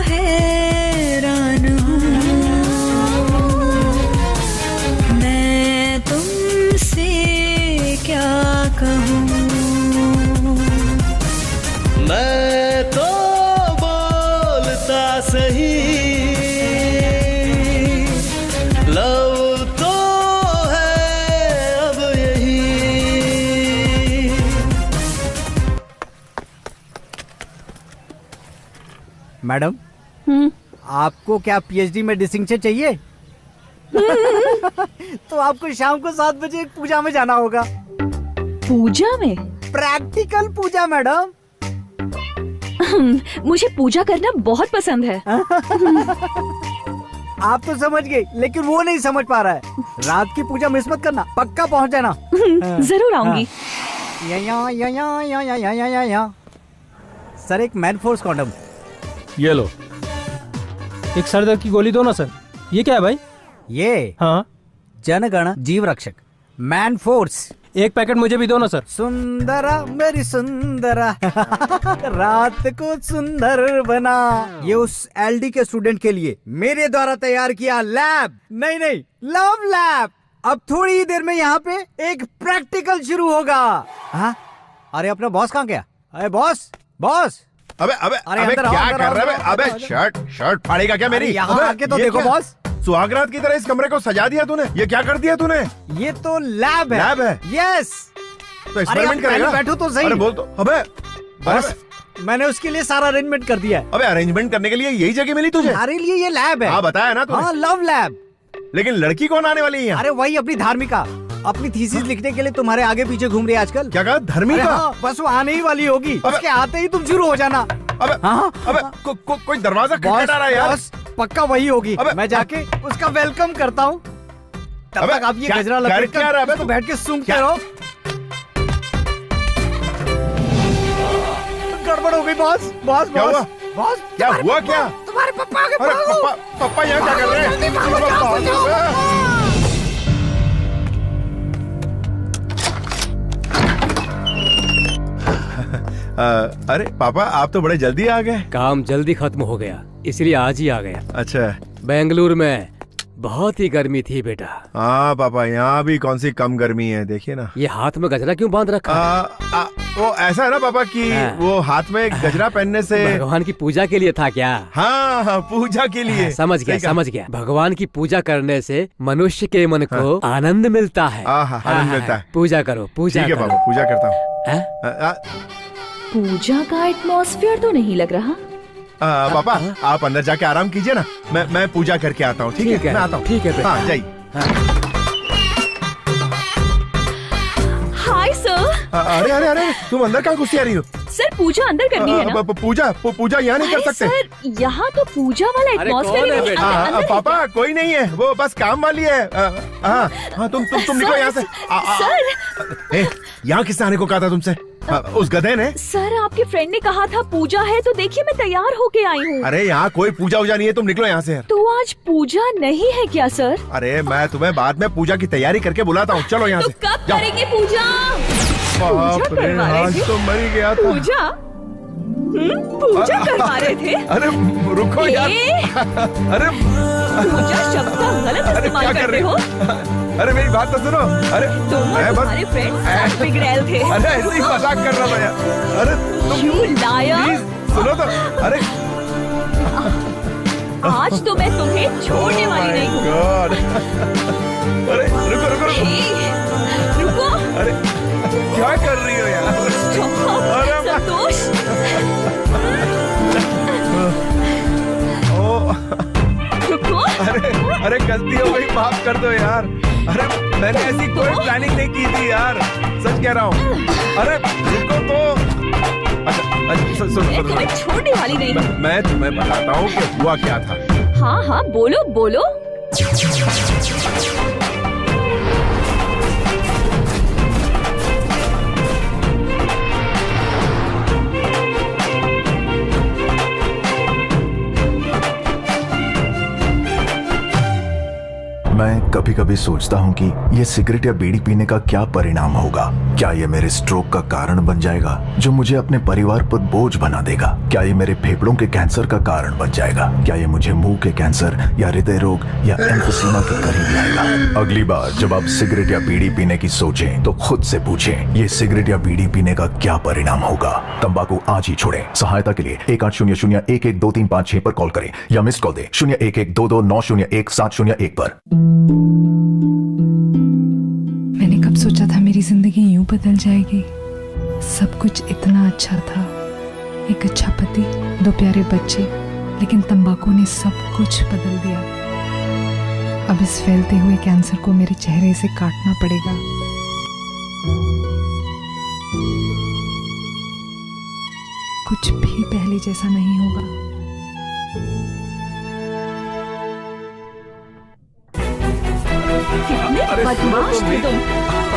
हैरान हूँ, मैं तुमसे क्या कहूँ। मैं तो बोलता सही, लव तो है अब यही। मैडम, आपको क्या पीएचडी में डिस्टिंक्शन चाहिए? तो आपको शाम को 7 बजे एक पूजा में जाना होगा। पूजा में? प्रैक्टिकल पूजा मैडम। मुझे पूजा करना बहुत पसंद है। आप तो समझ गए, लेकिन वो नहीं समझ पा रहा है। रात की पूजा मिस मत करना, पक्का पहुंच जाना। जरूर आऊंगी। सर, एक मैन फोर्स कॉन्डम। ये लो, एक सर दर्द की गोली दो ना सर। ये क्या है भाई? ये हाँ, जनगण जीव रक्षक मैन फोर्स। एक पैकेट मुझे भी दो ना सर। सुंदरा मेरी सुंदरा रात को सुंदर बना। ये उस एलडी के स्टूडेंट के लिए मेरे द्वारा तैयार किया लैब, नहीं लव लैब। अब थोड़ी ही देर में यहाँ पे एक प्रैक्टिकल शुरू होगा। हाँ? अरे अपना बॉस कहाँ गया? अरे बॉस। अबे क्या कर रहा है? अबे शर्ट फाड़ेगा क्या मेरी? यहाँ आके तो देखो बॉस, सुहागरात की तरह इस कमरे को सजा दिया तूने। ये क्या कर दिया तूने? ये तो लैब है। लैब है? यस। तो एक्सपेरिमेंट करेगा? बैठो तो सही। अरे बोल तो। अबे बस, मैंने उसके लिए सारा अरेंजमेंट कर दिया है। अबे अरेंजमेंट करने के लिए यही जगह मिली तुझे? तुम्हारे लिए ये लैब है। हाँ बताया ना तूने। हाँ, लव लैब। लेकिन लड़की कौन आने वाली है यहाँ? अरे वही अपनी धार्मिका, अपनी थीसिस लिखने के लिए तुम्हारे आगे पीछे घूम रही है आजकल। क्या कहा? धर्मिका? हाँ, बस वो आने ही वाली होगी। उसके आते ही तुम शुरू हो जाना। अबे हाँ? कोई दरवाजा खटखटा रहा है यार। बस पक्का वही होगी। मैं जाके उसका वेलकम करता हूँ। तब तक आप ये गजरा लपेट कर तो बैठ के सूंघते रहो। गड़बड़ हो गई बॉस। क्या हुआ? क्या हुआ? क्या तुम्हारे पप्पा के? अरे पप्पा यहाँ क्या कर रहे हैं? अरे पापा, आप तो बड़े जल्दी आ गए। काम जल्दी खत्म हो गया, इसलिए आज ही आ गया। अच्छा। बेंगलुरु में बहुत ही गर्मी थी बेटा। हाँ पापा, यहाँ भी कौन सी कम गर्मी है, देखिए ना। ये हाथ में गजरा क्यों बांध रखा है? वो ऐसा है ना पापा कि वो हाथ में गजरा पहनने से भगवान की पूजा के लिए था क्या? हाँ, पूजा के लिए। समझ गया। भगवान की पूजा करने से मनुष्य के मन को आनंद मिलता है। आनंद मिलता है। पूजा करो। ठीक है पापा, पूजा करता हूँ। पूजा का एटमॉस्फेयर तो नहीं लग रहा। पापा आप अंदर जाके आराम कीजिए ना, मैं पूजा करके आता हूँ। ठीक है, मैं आता हूँ। ठीक है। हाँ जाइए। Hi sir. अरे तुम अंदर कहाँ घुसी आ रही हो? सर पूजा अंदर करनी है ना? पूजा यहाँ नहीं कर सकते सर, यहाँ तो पूजा वाला एटमॉस्फेयर है। पापा कोई नहीं है, वो बस काम वाली है। हाँ तुम निकलो यहाँ से। सर, यहाँ किसने आने को कहा था तुमसे? उस गधे ने? सर आपके फ्रेंड ने कहा था पूजा है, तो देखिए मैं तैयार होके आई हूँ। अरे यहाँ कोई पूजा वूजा नहीं है, तुम निकलो यहाँ से। तो आज पूजा नहीं है क्या सर? अरे मैं तुम्हें बाद में पूजा की तैयारी करके बुलाता हूँ, चलो यहाँ से। कब करेंगे पूजा? बाप रे, आज तो मर ही गया था। पूजा करवा रहे थे? अरे रुको यार। अरे पूजा शब्द का गलत इस्तेमाल करते हो। अरे मेरी बात तो सुनो। अरे तुम्हारे फ्रेंड्स बिगड़ैल थे। अरे ऐसे ही मजाक कर रहा था यार। अरे तुम लायर। सुनो तो। अरे आज तो मैं तुम्हें छोड़ने वाली नहीं हूँ। अरे रुको। रुको। अरे क्या कर रही हो यार? संतोष। रुको। अरे गलती हो गई, माफ कर दो यार। अरे मैंने ऐसी कोई प्लानिंग नहीं की थी यार, सच कह रहा हूँ। अरे रुको तो। अच्छा तुम्हें छोड़ने वाली नहीं। मैं तुम्हें बताता हूँ कि हुआ क्या था। हाँ बोलो। मैं कभी कभी सोचता हूँ कि ये सिगरेट या बीड़ी पीने का क्या परिणाम होगा। क्या ये मेरे स्ट्रोक का कारण बन जाएगा, जो मुझे अपने परिवार पर बोझ बना देगा? क्या ये मेरे फेफड़ों के कैंसर का कारण बन जाएगा? क्या ये मुझे मुंह के कैंसर या हृदय रोग या एम्फीसीमा के करीब लाएगा? अगली बार जब आप सिगरेट या बीड़ी पीने की सोचें तो खुद से पूछें, ये सिगरेट या बीड़ी पीने का क्या परिणाम होगा? तंबाकू आज ही छोड़ें। सहायता के लिए 1800-112356 पर कॉल करें या मिस कॉल दें 01122901-701 पर। मैंने कब सोचा था मेरी जिंदगी यूं बदल जाएगी। सब कुछ इतना अच्छा था, एक अच्छा पति, 2 प्यारे बच्चे, लेकिन तंबाकू ने सब कुछ बदल दिया। अब इस फैलते हुए कैंसर को मेरे चेहरे से काटना पड़ेगा। कुछ भी पहले जैसा नहीं होगा। कितने बदमाश थे तुम।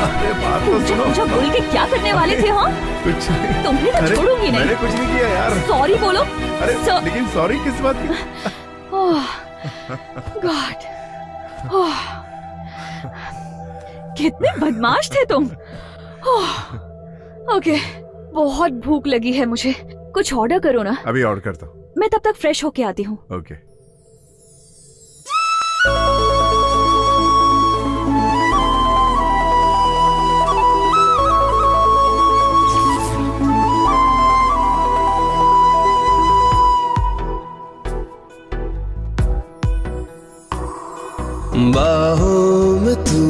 अरे बात तो सुनो। मुझे बोल के क्या करने वाले थे? हाँ, कुछ नहीं। तुम्हें तो छोड़ूंगी नहीं। मैंने कुछ नहीं किया यार। सॉरी बोलो। अरे लेकिन सॉरी किस बात की? गॉड, कितने बदमाश थे तुम। ओके, बहुत भूख लगी है मुझे, कुछ ऑर्डर करो ना। अभी ऑर्डर करता हूँ। मैं तब तक फ्रेश होके आती हूँ। ओके। बाहों में तू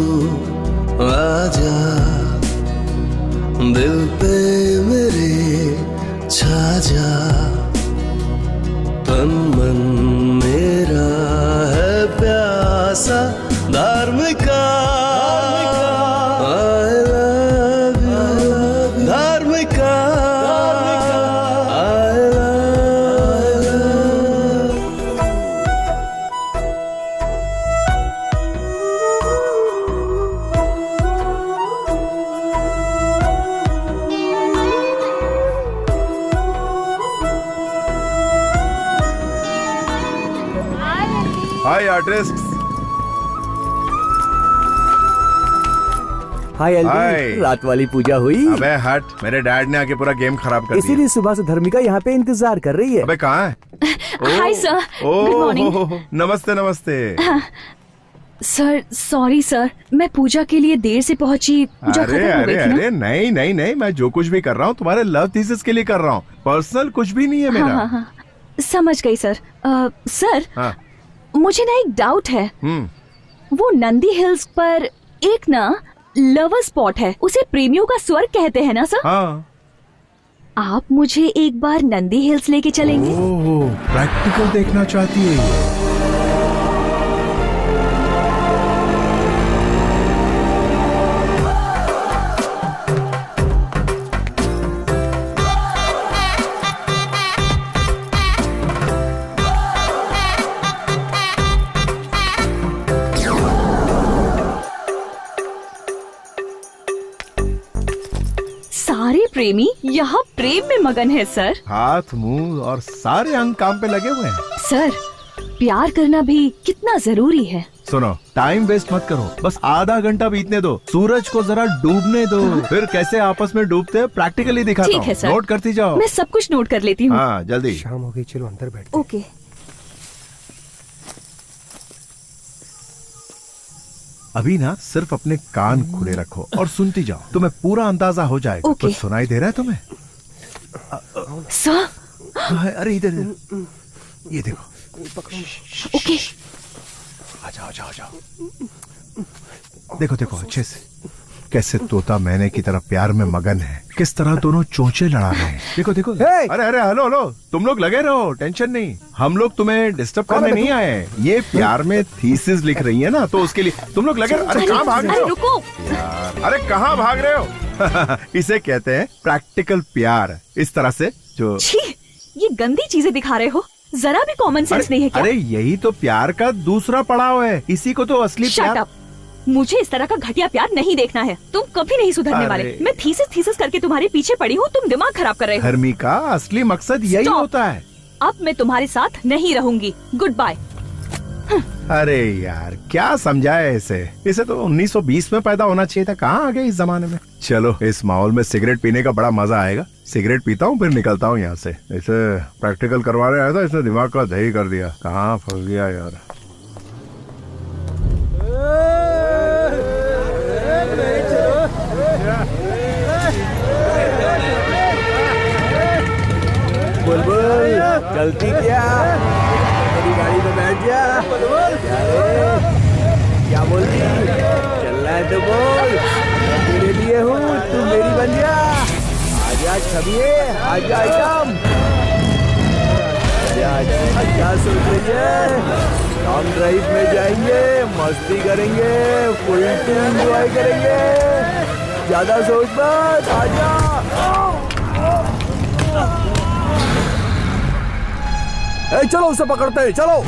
आजा, दिल पे मेरे छा जा, तन मन मेरा है प्यासा Dharmika. I love you, Dharmika. Hi artist. Hi hi. Elvin, रात वाली पूजा हुई? अबे हट, मेरे डैड ने आके पूरा गेम खराब कर दिया। इसीलिए सुबह से धर्मिका यहाँ पे इंतजार कर रही है। अबे कहाँ है? Hi sir, good morning. नमस्ते नमस्ते। सर सॉरी सर, मैं पूजा के लिए देर से पहुंची। पूजा अरे खत्म हो अरे गई थी ना। अरे नहीं नहीं नहीं, मैं जो कुछ भी कर रहा हूँ तुम्हारे लव थीसिस के लिए कर रहा हूँ। पर्सनल कुछ भी नहीं है मेरा। हाँ, समझ गई सर। सर, हाँ। मुझे ना एक डाउट है। वो नंदी हिल्स पर एक ना लवर स्पॉट है, उसे प्रेमियों का स्वर्ग कहते हैं ना सर? हाँ। आप मुझे एक बार नंदी हिल्स लेके चलेंगे? ओह, प्रैक्टिकल देखना चाहती है ये। सारे प्रेमी यहाँ प्रेम में मगन है सर। हाथ, मुंह और सारे अंग काम पे लगे हुए हैं। सर, प्यार करना भी कितना जरूरी है। सुनो, टाइम वेस्ट मत करो, बस आधा घंटा बीतने दो, सूरज को जरा डूबने दो, फिर कैसे आपस में डूबते हैं प्रैक्टिकली दिखाता ठीक है हूँ। सर, नोट करती जाओ। मैं सब कुछ नोट कर लेती हूँ। हाँ जल्दी। शाम हो गई, चलो अंदर बैठ। ओके। अभी ना सिर्फ अपने कान खुले रखो और सुनती जाओ, तुम्हें पूरा अंदाजा हो जाएगा। ओके। कुछ सुनाई दे रहा है तुम्हें? सर, अरे इधर ये देखो। ओके। आजाओ आजाओ आजाओ। देखो देखो अच्छे से, कैसे तोता मैने की तरह प्यार में मगन है, किस तरह दोनों चोंचे लड़ा रहे हैं। देखो देखो। Hey! अरे अरे हेलो हेलो, तुम लोग लगे रहो, टेंशन नहीं, हम लोग तुम्हें डिस्टर्ब करने नहीं आए। ये प्यार में थीसिस लिख रही है ना, तो उसके लिए तुम लोग लगे। अरे कहाँ भाग रहे हो? रुको यार, अरे कहाँ भाग रहे हो? इसे कहते हैं प्रैक्टिकल प्यार। इस तरह से जो छी, ये गंदी चीजें दिखा रहे हो, जरा भी कॉमन सेंस नहीं है क्या? अरे यही तो प्यार का दूसरा पड़ाव है, इसी को तो असली शट प्यार। अप, मुझे इस तरह का घटिया प्यार नहीं देखना है। तुम कभी नहीं सुधरने वाले। मैं थीसिस करके तुम्हारे पीछे पड़ी हूँ, तुम दिमाग खराब कर रहे हो। धर्मी का असली मकसद यही Stop! होता है। अब मैं तुम्हारे साथ नहीं रहूंगी। Good bye. अरे यार क्या समझाया इसे तो 1920 में पैदा होना चाहिए था, कहाँ आ गए इस जमाने में। चलो इस माहौल में सिगरेट पीने का बड़ा मजा आएगा। सिगरेट पीता हूँ फिर निकलता हूँ यहाँ से। इसे प्रैक्टिकल करवाने आया था, इसने दिमाग का दही कर दिया। कहाँ फंस गया यार। बुलबुल गलती क्या, मेरी गाड़ी में बैठ जा। क्या बोलती, चलना है तो बोल, मैं तेरे लिए हूँ, तू मेरी बन जा। आजा छबिए, आजा आइटम, आजा सोच रही है। लॉन्ग ड्राइव में जाएंगे, मस्ती करेंगे, फुल एंजॉय करेंगे, ज्यादा सोच मत, आजा। चलो उसे पकड़ते हैं, चलो।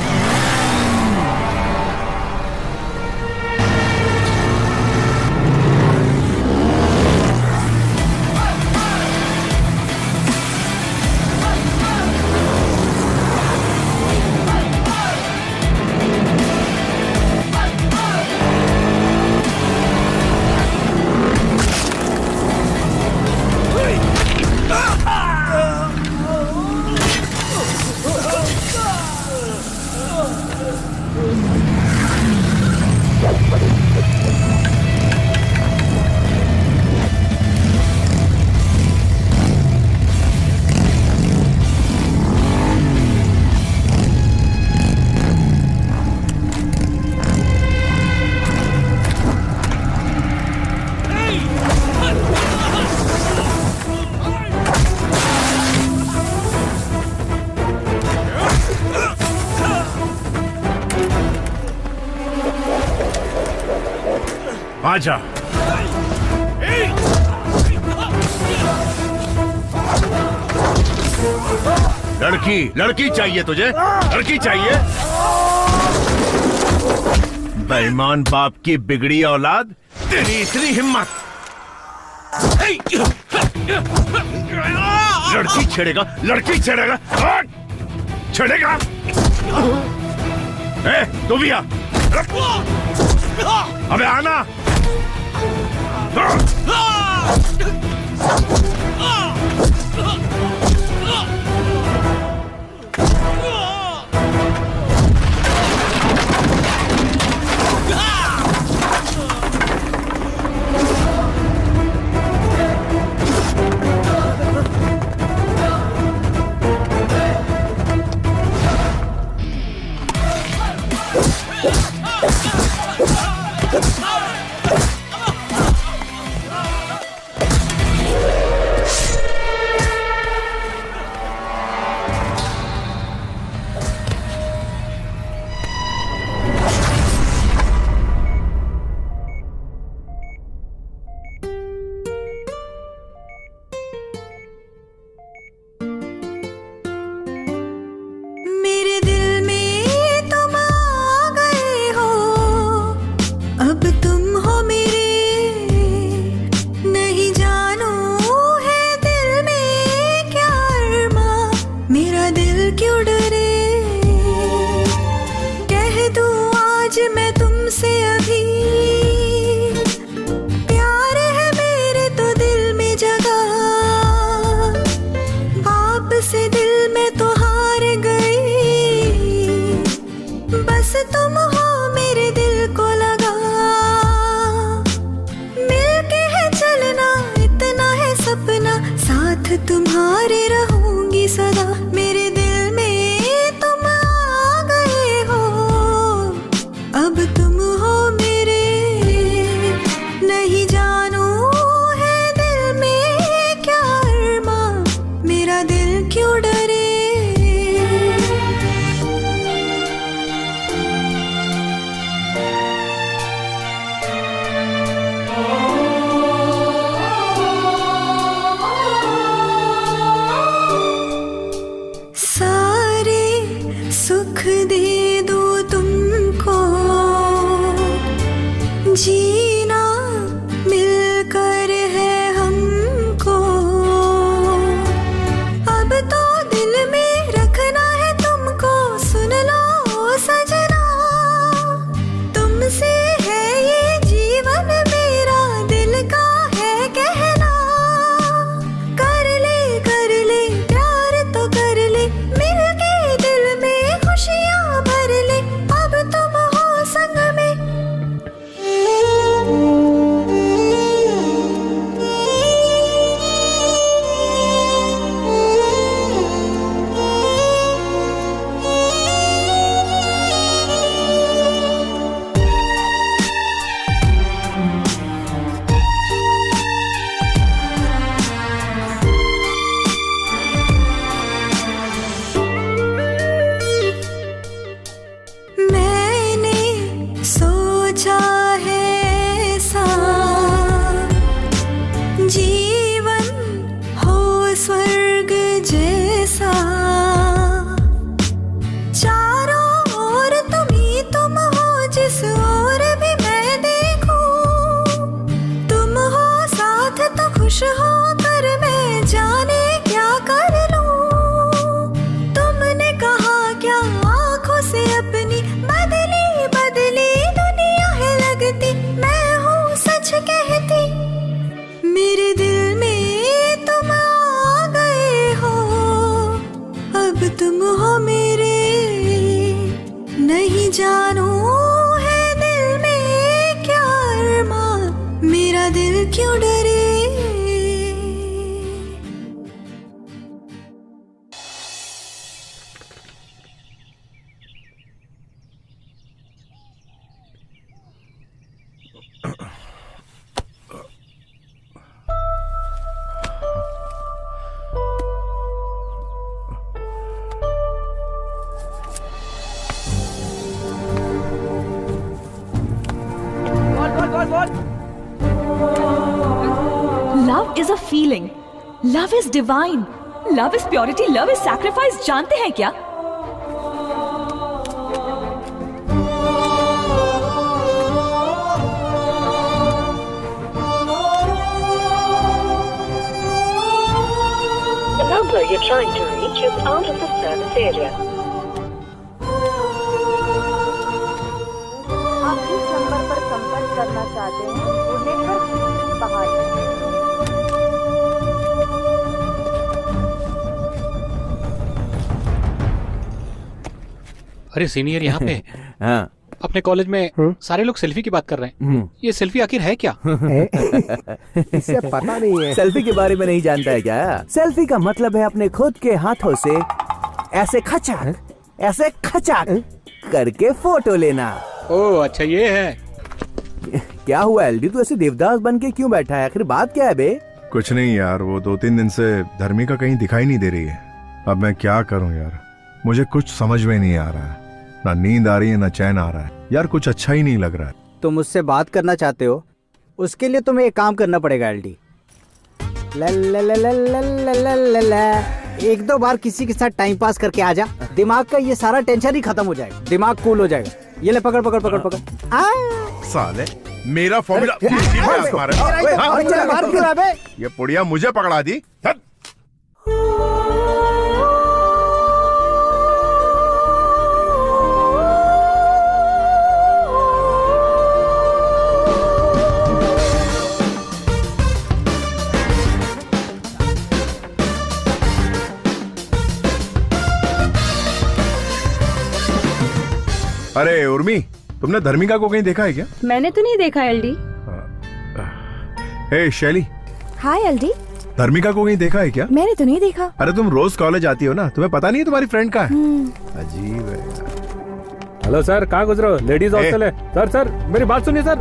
आजा। लड़की चाहिए तुझे, लड़की चाहिए। बेईमान बाप की बिगड़ी औलाद, तेरी इतनी हिम्मत। लड़की छेड़ेगा, छेड़ेगा। तू भी आ, अबे आना। तुम्हारे रहूंगी सदा, मेरे दिल में तुम आ गए हो, अब तुम हो मेरे, नहीं जानू है दिल में क्या अरमां, मेरा दिल क्यों डरे। सुख दे दो तुमको, love is a feeling, love is divine, love is purity, love is sacrifice, जानते हैं क्या? The number you're trying to reach is out of the service area. आप जिस नंबर पर संपर्क करना चाहते हैं वो नेटवर्क से बाहर है। अरे सीनियर यहाँ पे। हाँ। अपने कॉलेज में सारे लोग सेल्फी की बात कर रहे हैं। ये सेल्फी आखिर है क्या? इससे पता नहीं है। सेल्फी के बारे में नहीं जानता है क्या? सेल्फी का मतलब है अपने खुद के हाथों से ऐसे खचाक करके फोटो लेना। ओह अच्छा ये है। क्या हुआ एलडी, तू ऐसे देवदास बन के क्यों बैठा है? आखिर बात क्या है बे? कुछ नहीं यार, वो 2-3 दिन से धर्मिका कहीं दिखाई नहीं दे रही है। अब मैं क्या करूं यार, मुझे कुछ समझ में नहीं आ रहा है। ना नींद आ रही है ना चैन आ रहा है यार, कुछ अच्छा ही नहीं लग रहा है। तुम मुझसे बात करना चाहते हो, उसके लिए तुम्हें एक काम करना पड़ेगा एलडी। एक दो बार किसी के साथ टाइम पास करके आ जा, दिमाग का ये सारा टेंशन ही खत्म हो जाएगा, दिमाग कूल हो जाएगा। ये ले पकड़ पकड़ पकड़ पकड़। साले मेरा फॉर्मूला ये पुड़िया मुझे पकड़ा दी। अरे उर्मी, तुमने धर्मिका को कहीं देखा है क्या? मैंने तो नहीं देखा एलडी। हे शैली। हाय एलडी। धर्मिका को कहीं देखा है क्या? मैंने तो नहीं देखा। अरे तुम रोज कॉलेज आती हो ना, तुम्हें पता नहीं है तुम्हारी फ्रेंड का है? अजीब है। हेलो सर, कहाँ गुजरो? लेडीज हॉस्टल है। सर सर मेरी बात सुनिए सर।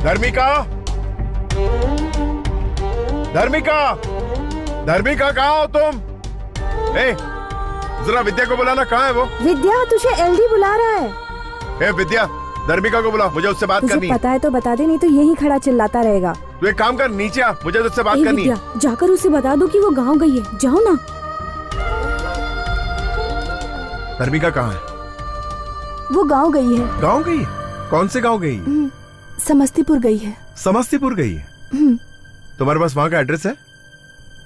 धर्मिका, धर्मिका, धर्मिका कहाँ हो तुम? जरा विद्या को बुलाना, कहाँ है वो? विद्या, तुझे एलडी बुला रहा है। ए विद्या, धर्मिका को बुला, मुझे उससे बात करनी है। पता है तो बता दे, नहीं तो यही खड़ा चिल्लाता रहेगा। तू एक काम कर, नीचे आ, मुझे उससे बात करनी है। जाकर उसे बता दो कि वो गांव गई है, जाओ ना। धर्मिका कहाँ है? वो गांव गई है। गांव गई है? कौन से गांव गई? समस्तीपुर गई है। समस्तीपुर गई है? तुम्हारे पास वहाँ का एड्रेस है?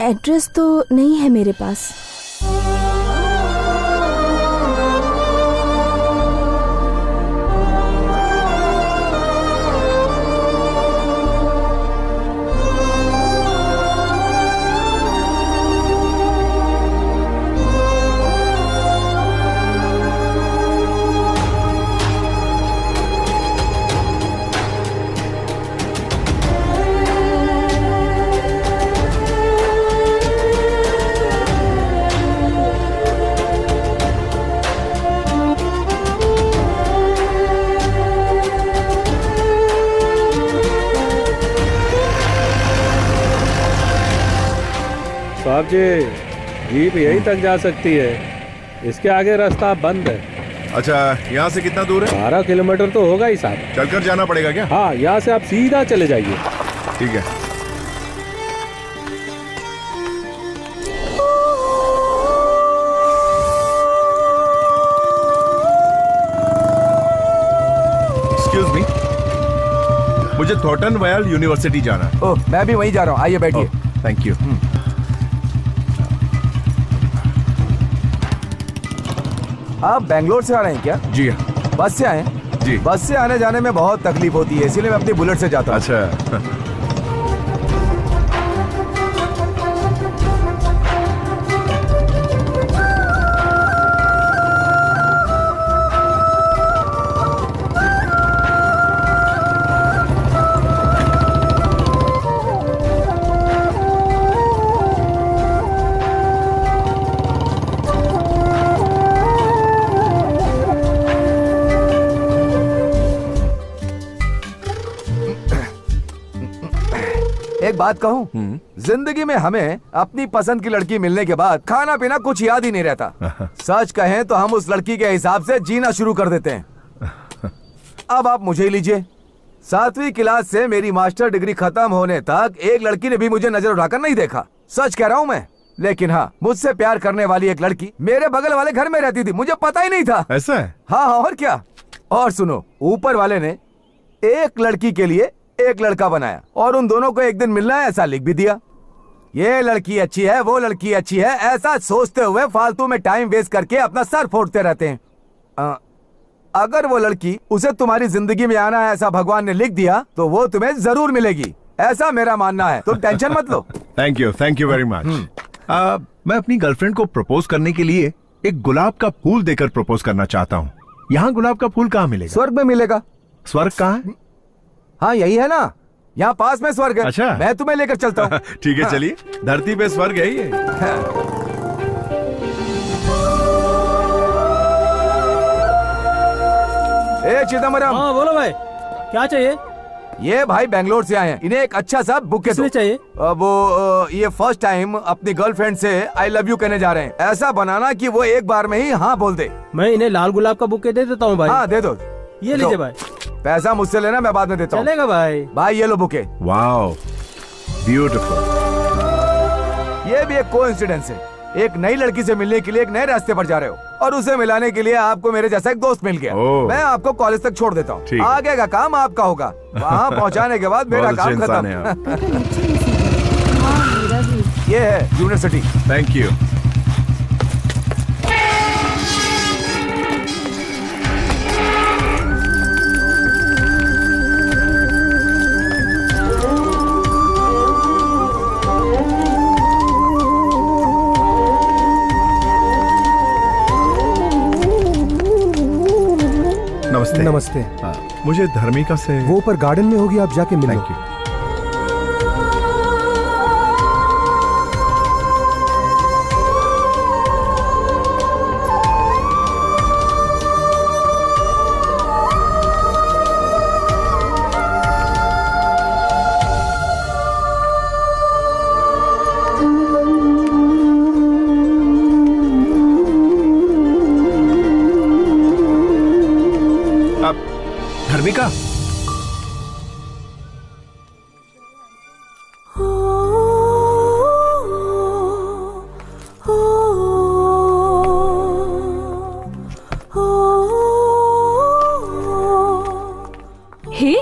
एड्रेस तो नहीं है मेरे पास। साहब जी, जीप यहीं तक जा सकती है, इसके आगे रास्ता बंद है। अच्छा, यहाँ से कितना दूर है? 12 किलोमीटर तो होगा ही साहब। चलकर जाना पड़ेगा क्या? हाँ, यहाँ से आप सीधा चले जाइए। ठीक है। एक्सक्यूज मी, मुझे थॉर्टन वयल यूनिवर्सिटी जाना है। ओह, मैं भी वहीं जा रहा हूँ, आइए बैठिए। Thank you. आप बेंगलोर से आ रहे हैं क्या? जी हाँ। बस से आए हैं? जी। बस से आने जाने में बहुत तकलीफ होती है, इसीलिए मैं अपनी बुलेट से जाता हूँ। अच्छा। बात कहूँ, जिंदगी में हमें अपनी पसंद की लड़की मिलने के बाद खाना पीना कुछ याद ही नहीं रहता। सच कहें तो हम उस लड़की के हिसाब से जीना शुरू कर देते हैं। अब आप मुझे ही लीजिए, 7वीं क्लास से मेरी मास्टर डिग्री खत्म होने तक एक लड़की ने भी मुझे नजर उठाकर नहीं देखा। सच कह रहा हूँ मैं। लेकिन हाँ, मुझसे प्यार करने वाली एक लड़की मेरे बगल वाले घर में रहती थी, मुझे पता ही नहीं था। ऐसा है? हाँ हाँ, और क्या। और सुनो, ऊपर वाले ने एक लड़की के लिए एक लड़का बनाया और उन दोनों को एक दिन मिलना है ऐसा लिख भी दिया। ये लड़की अच्छी है, वो लड़की अच्छी है, ऐसा सोचते हुए फालतू में टाइम वेस्ट करके अपना सर फोड़ते रहते हैं। अगर वो लड़की उसे तुम्हारी जिंदगी में आना है ऐसा भगवान ने लिख दिया तो वो तुम्हें जरूर मिलेगी, ऐसा मेरा मानना है। तुम टेंशन मत लो। Thank you very much. मैं अपनी गर्लफ्रेंड को प्रपोज करने के लिए एक गुलाब का फूल देकर प्रपोज करना चाहता हूँ। यहाँ गुलाब का फूल कहाँ मिलेगा? स्वर्ग में मिलेगा। स्वर्ग कहाँ है? हाँ यही है ना, यहाँ पास में स्वर्ग है। अच्छा, मैं तुम्हें लेकर चलता हूँ। ठीक है, चलिए। धरती पे स्वर्ग है ये। ए चिदम्बरम। हाँ बोलो भाई, क्या चाहिए? ये भाई बेंगलोर से आए हैं, इन्हें एक अच्छा सा बुके दो। चाहिए? वो ये फर्स्ट टाइम अपनी गर्लफ्रेंड से आई लव यू कहने जा रहे हैं। ऐसा बनाना कि वो एक बार में ही हाँ बोल दे। मैं इन्हें लाल गुलाब का बुके दे देता हूँ भाई। हाँ दे दो। ये लीजिए भाई। पैसा मुझसे लेना, मैं बाद में देता हूँ। चलेगा भाई। भाई ये लो बुके। Wow, beautiful. ये भी एक कोइंसिडेंस है। एक नई लड़की से मिलने के लिए एक नए रास्ते पर जा रहे हो और उसे मिलाने के लिए आपको मेरे जैसा एक दोस्त मिल गया। मैं आपको कॉलेज तक छोड़ देता हूँ, आगे का काम आपका होगा। वहाँ पहुँचाने के बाद मेरा काम खत्म। ये है यूनिवर्सिटी। Thank you. नमस्ते। नमस्ते। मुझे धर्मिका से। वो ऊपर गार्डन में होगी, आप जाके मिल लो। Thank you. Dharmika, hey,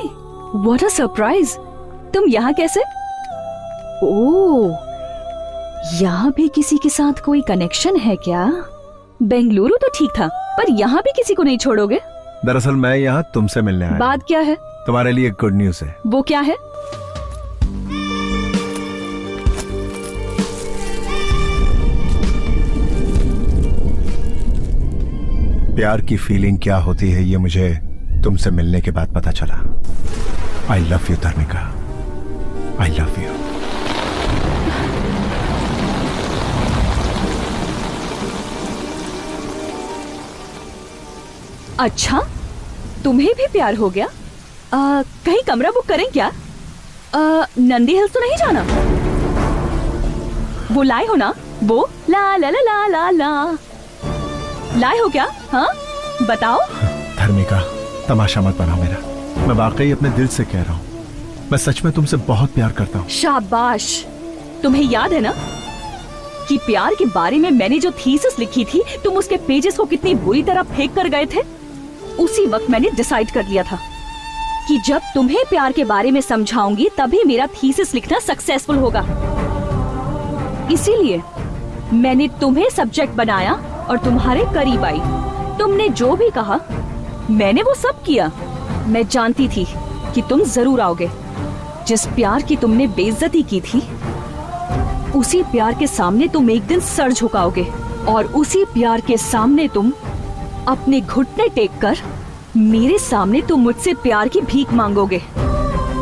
what a surprise! तुम यहाँ कैसे? ओह, यहाँ भी किसी के साथ कोई कनेक्शन है क्या? बेंगलुरु तो ठीक था, पर यहाँ भी किसी को नहीं छोड़ोगे? दरअसल मैं यहाँ तुमसे मिलने आया। बात क्या है? तुम्हारे लिए गुड न्यूज है। वो क्या है? प्यार की फीलिंग क्या होती है ये मुझे तुमसे मिलने के बाद पता चला। I love you Dharmika, I love you. अच्छा, तुम्हें भी प्यार हो गया? कहीं कमरा बुक करें क्या? नंदी हिल्स तो नहीं जाना? वो लाए हो ना? वो ला ला ला ला ला ला लाए हो क्या? हाँ बताओ। धर्मिका, तमाशा मत बनाओ मेरा। मैं वाकई अपने दिल से कह रहा हूँ, मैं सच में तुमसे बहुत प्यार करता हूँ। शाबाश। तुम्हें याद है ना कि प्यार के बारे में मैंने जो थीसिस लिखी थी, तुम उसके पेजेस को कितनी बुरी तरह फेंक कर गए थे? उसी वक्त मैंने डिसाइड कर लिया था कि जब तुम्हें प्यार के बारे में समझाऊंगी तभी मेरा थीसिस लिखना सक्सेसफुल होगा। इसीलिए मैंने तुम्हें सब्जेक्ट बनाया और तुम्हारे करीब आई। तुमने जो भी कहा मैंने वो सब किया। मैं जानती थी कि तुम जरूर आओगे। जिस प्यार की तुमने बेइज्जती की थी, उसी प्यार के सामने तुम एक दिन सर झुकाओगे और उसी प्यार के सामने तुम अपने घुटने टेक कर मेरे सामने तुम मुझसे प्यार की भीख मांगोगे।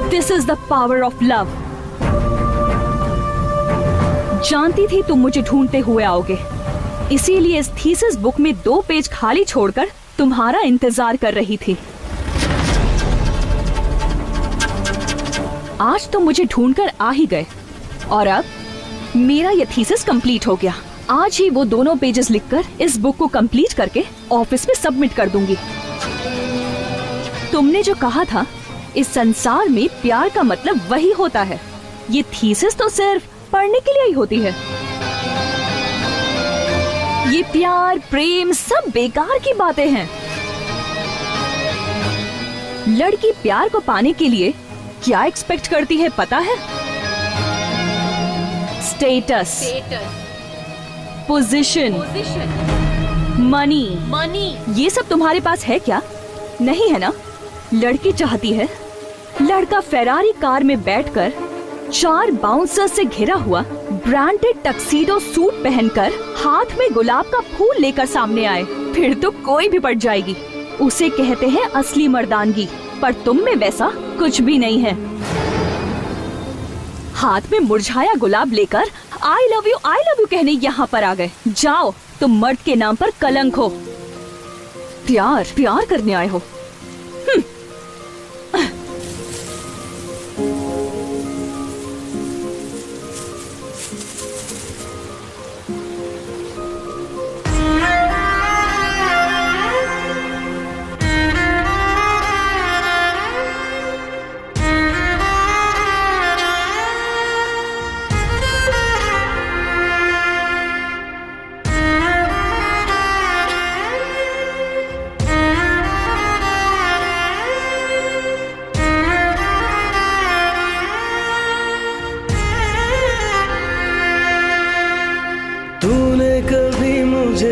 This is the power of love. जानती थी तुम मुझे ढूंढते हुए आओगे, इसीलिए इस थीसिस बुक में 2 पेज खाली छोड़कर तुम्हारा इंतजार कर रही थी। आज तो मुझे ढूंढकर आ ही गए और अब मेरा ये थीसिस कंप्लीट हो गया। आज ही वो दोनों पेजेस लिखकर इस बुक को कंप्लीट करके ऑफिस में सबमिट कर दूंगी। तुमने जो कहा था इस संसार में प्यार का मतलब वही होता है, ये थीसिस तो सिर्फ पढ़ने के लिए ही होती है। ये प्यार प्रेम सब बेकार की बातें हैं। लड़की प्यार को पाने के लिए क्या एक्सपेक्ट करती है पता है? Status, position, money. ये सब तुम्हारे पास है क्या? नहीं है ना? लड़की चाहती है लड़का फेरारी कार में बैठकर 4 बाउंसर से घिरा हुआ ब्रांडेड टक्सीडो सूट पहनकर हाथ में गुलाब का फूल लेकर सामने आए, फिर तो कोई भी पट जाएगी। उसे कहते हैं असली मर्दानगी, पर तुम में वैसा कुछ भी नहीं है। हाथ में मुरझाया गुलाब लेकर आई लव यू कहने यहाँ पर आ गए। जाओ, तुम मर्द के नाम पर कलंक हो। प्यार करने आए हो।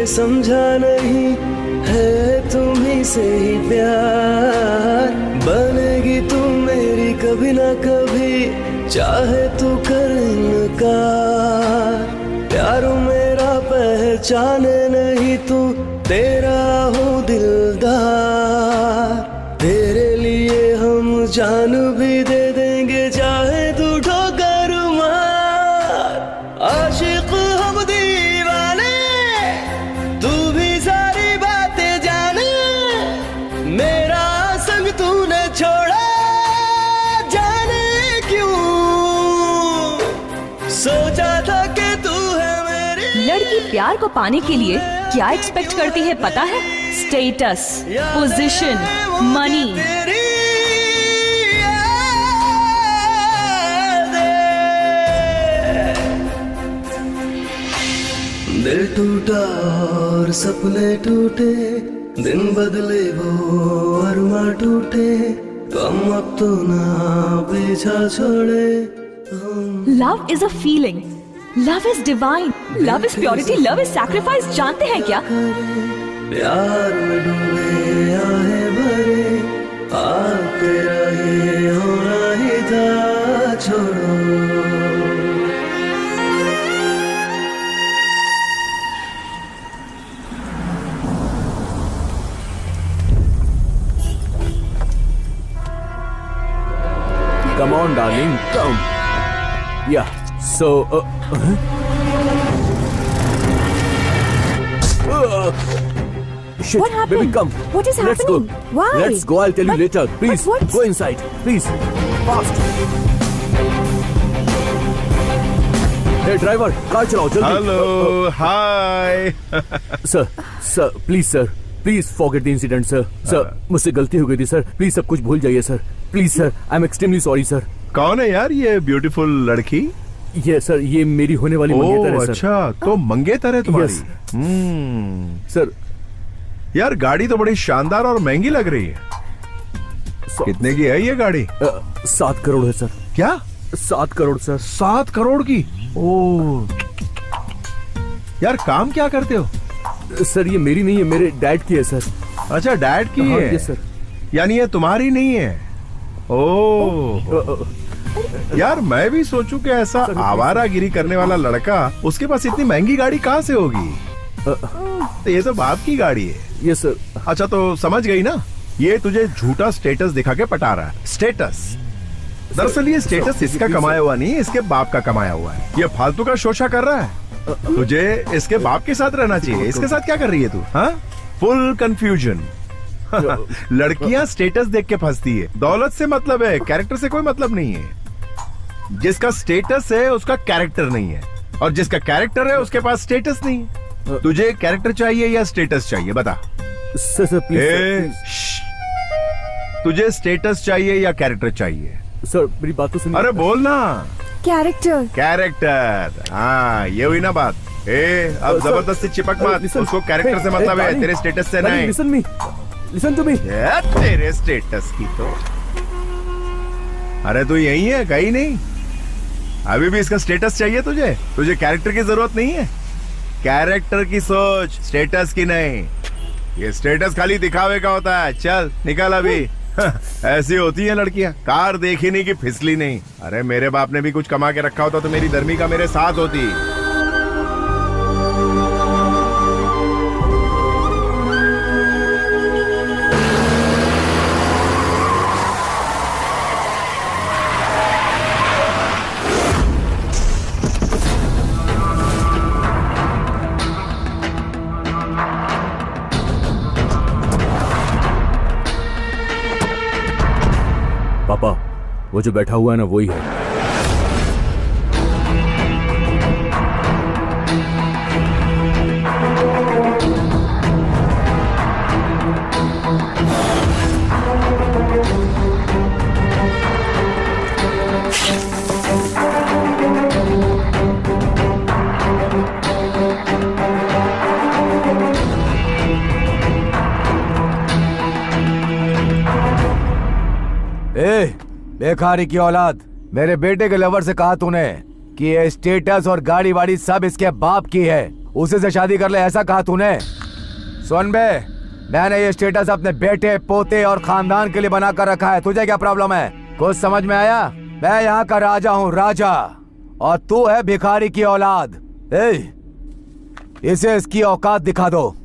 समझा नहीं है तुम्हीं से ही प्यार, बनेगी तू मेरी कभी ना कभी, चाहे तू कर इनकार। प्यार मेरा पहचाने नहीं तू, तेरा हूँ दिलदार। तेरे लिए हम जान भी दे देंगे, चाहे तू ठोकर मार। आशिक हम दीवाने, तू भी सारी बातें जाने। मेरा संग तूने छोड़ा, जाने क्यों। सोचा था कि तू है मेरी। लड़की प्यार को पाने के लिए क्या एक्सपेक्ट करती है पता है? Status, position, money. दिल टूटा और सपने टूटे, दिन बदले वो अरमा टूटे, कम अब तो ना पीछा छोड़े। Love is a feeling, love is divine, love is purity, love is sacrifice. जानते हैं क्या? प्यार में डूबे आहे भरे, आप तेरा ये होना ही था, छोड़ो। Come on, darling, come. Yeah. So. Shit, What happened? baby, come. What is Let's happening? go. Why? Let's go. I'll tell you later. Please, what? go inside. Please, fast. Hey, driver, car चलाओ जल्दी. Hello, hi. Sir, please sir, please forget the incident sir. Sir, मुझसे गलती हो गई थी sir, please सब कुछ भूल जाइए sir, please sir. I am extremely sorry sir. कौन है यार ये ब्यूटीफुल लड़की? ये सर, ये मेरी होने वाली मंगेतर है सर। अच्छा, तो मंगेतर है तुम्हारी? सर, यार गाड़ी तो बड़ी शानदार और महंगी लग रही है। कितने की है ये गाड़ी? 7 करोड़ है सर। क्या? 7 करोड़ सर। 7 करोड़ की? ओ यार, काम क्या करते हो? सर, ये मेरी नहीं है, मेरे डैड की है सर। अच्छा, डैड की है? Yes sir. यानी ये तुम्हारी नहीं है? ओ यार, मैं भी सोचूं कि ऐसा आवारागिरी करने वाला लड़का, उसके पास इतनी महंगी गाड़ी कहाँ से होगी? तो ये तो बाप की गाड़ी है। Yes sir. अच्छा, तो समझ गई ना, ये तुझे झूठा स्टेटस दिखा के पटा रहा है। स्टेटस, दरअसल ये स्टेटस इसका कमाया हुआ नहीं, इसके बाप का कमाया हुआ है। ये फालतू का शोषा कर रहा है। तुझे इसके बाप के साथ रहना चाहिए, इसके साथ क्या कर रही है तू? हाँ, फुल कंफ्यूजन। लड़कियां स्टेटस देख के फंसती है, दौलत से मतलब है, कैरेक्टर से कोई मतलब नहीं है। जिसका स्टेटस है उसका कैरेक्टर नहीं है, और जिसका कैरेक्टर है उसके पास स्टेटस नहीं है। तुझे कैरेक्टर चाहिए या स्टेटस चाहिए, बता। सर प्लीज तुझे स्टेटस चाहिए या कैरेक्टर चाहिए? सर मेरी बात तो सुनिए। अरे बोल ना। कैरेक्टर। कैरेक्टर, हाँ ये हुई ना बात। अब जबरदस्ती चिपक मत, उसको कैरेक्टर से मतलब है, तेरे स्टेटस से नहीं। Listen to me. तेरे स्टेटस की तो, अरे तू यही है, कहीं नहीं। अभी भी इसका स्टेटस चाहिए तुझे? तुझे कैरेक्टर की जरूरत नहीं है। कैरेक्टर की सोच, स्टेटस की नहीं। ये स्टेटस खाली दिखावे का होता है। चल निकल अभी। ऐसी होती है लड़कियां, कार देखी नहीं कि फिसली नहीं। अरे मेरे बाप ने भी कुछ कमा के रखा होता तो मेरी धर्मिका मेरे साथ होती। पापा, वो जो बैठा हुआ है ना वही है। बेकारी की औलाद, मेरे बेटे के लवर से कहा तूने कि ये स्टेटस और गाड़ी वाड़ी सब इसके बाप की है, उसी से शादी कर ले, ऐसा कहा तूने? सुन बे, मैंने ये स्टेटस अपने बेटे, पोते और खानदान के लिए बना कर रखा है। तुझे क्या प्रॉब्लम है? कुछ समझ में आया? मैं यहाँ का राजा हूँ, राजा, और तू है भिखारी की औलाद। इसे इसकी औकात दिखा दो।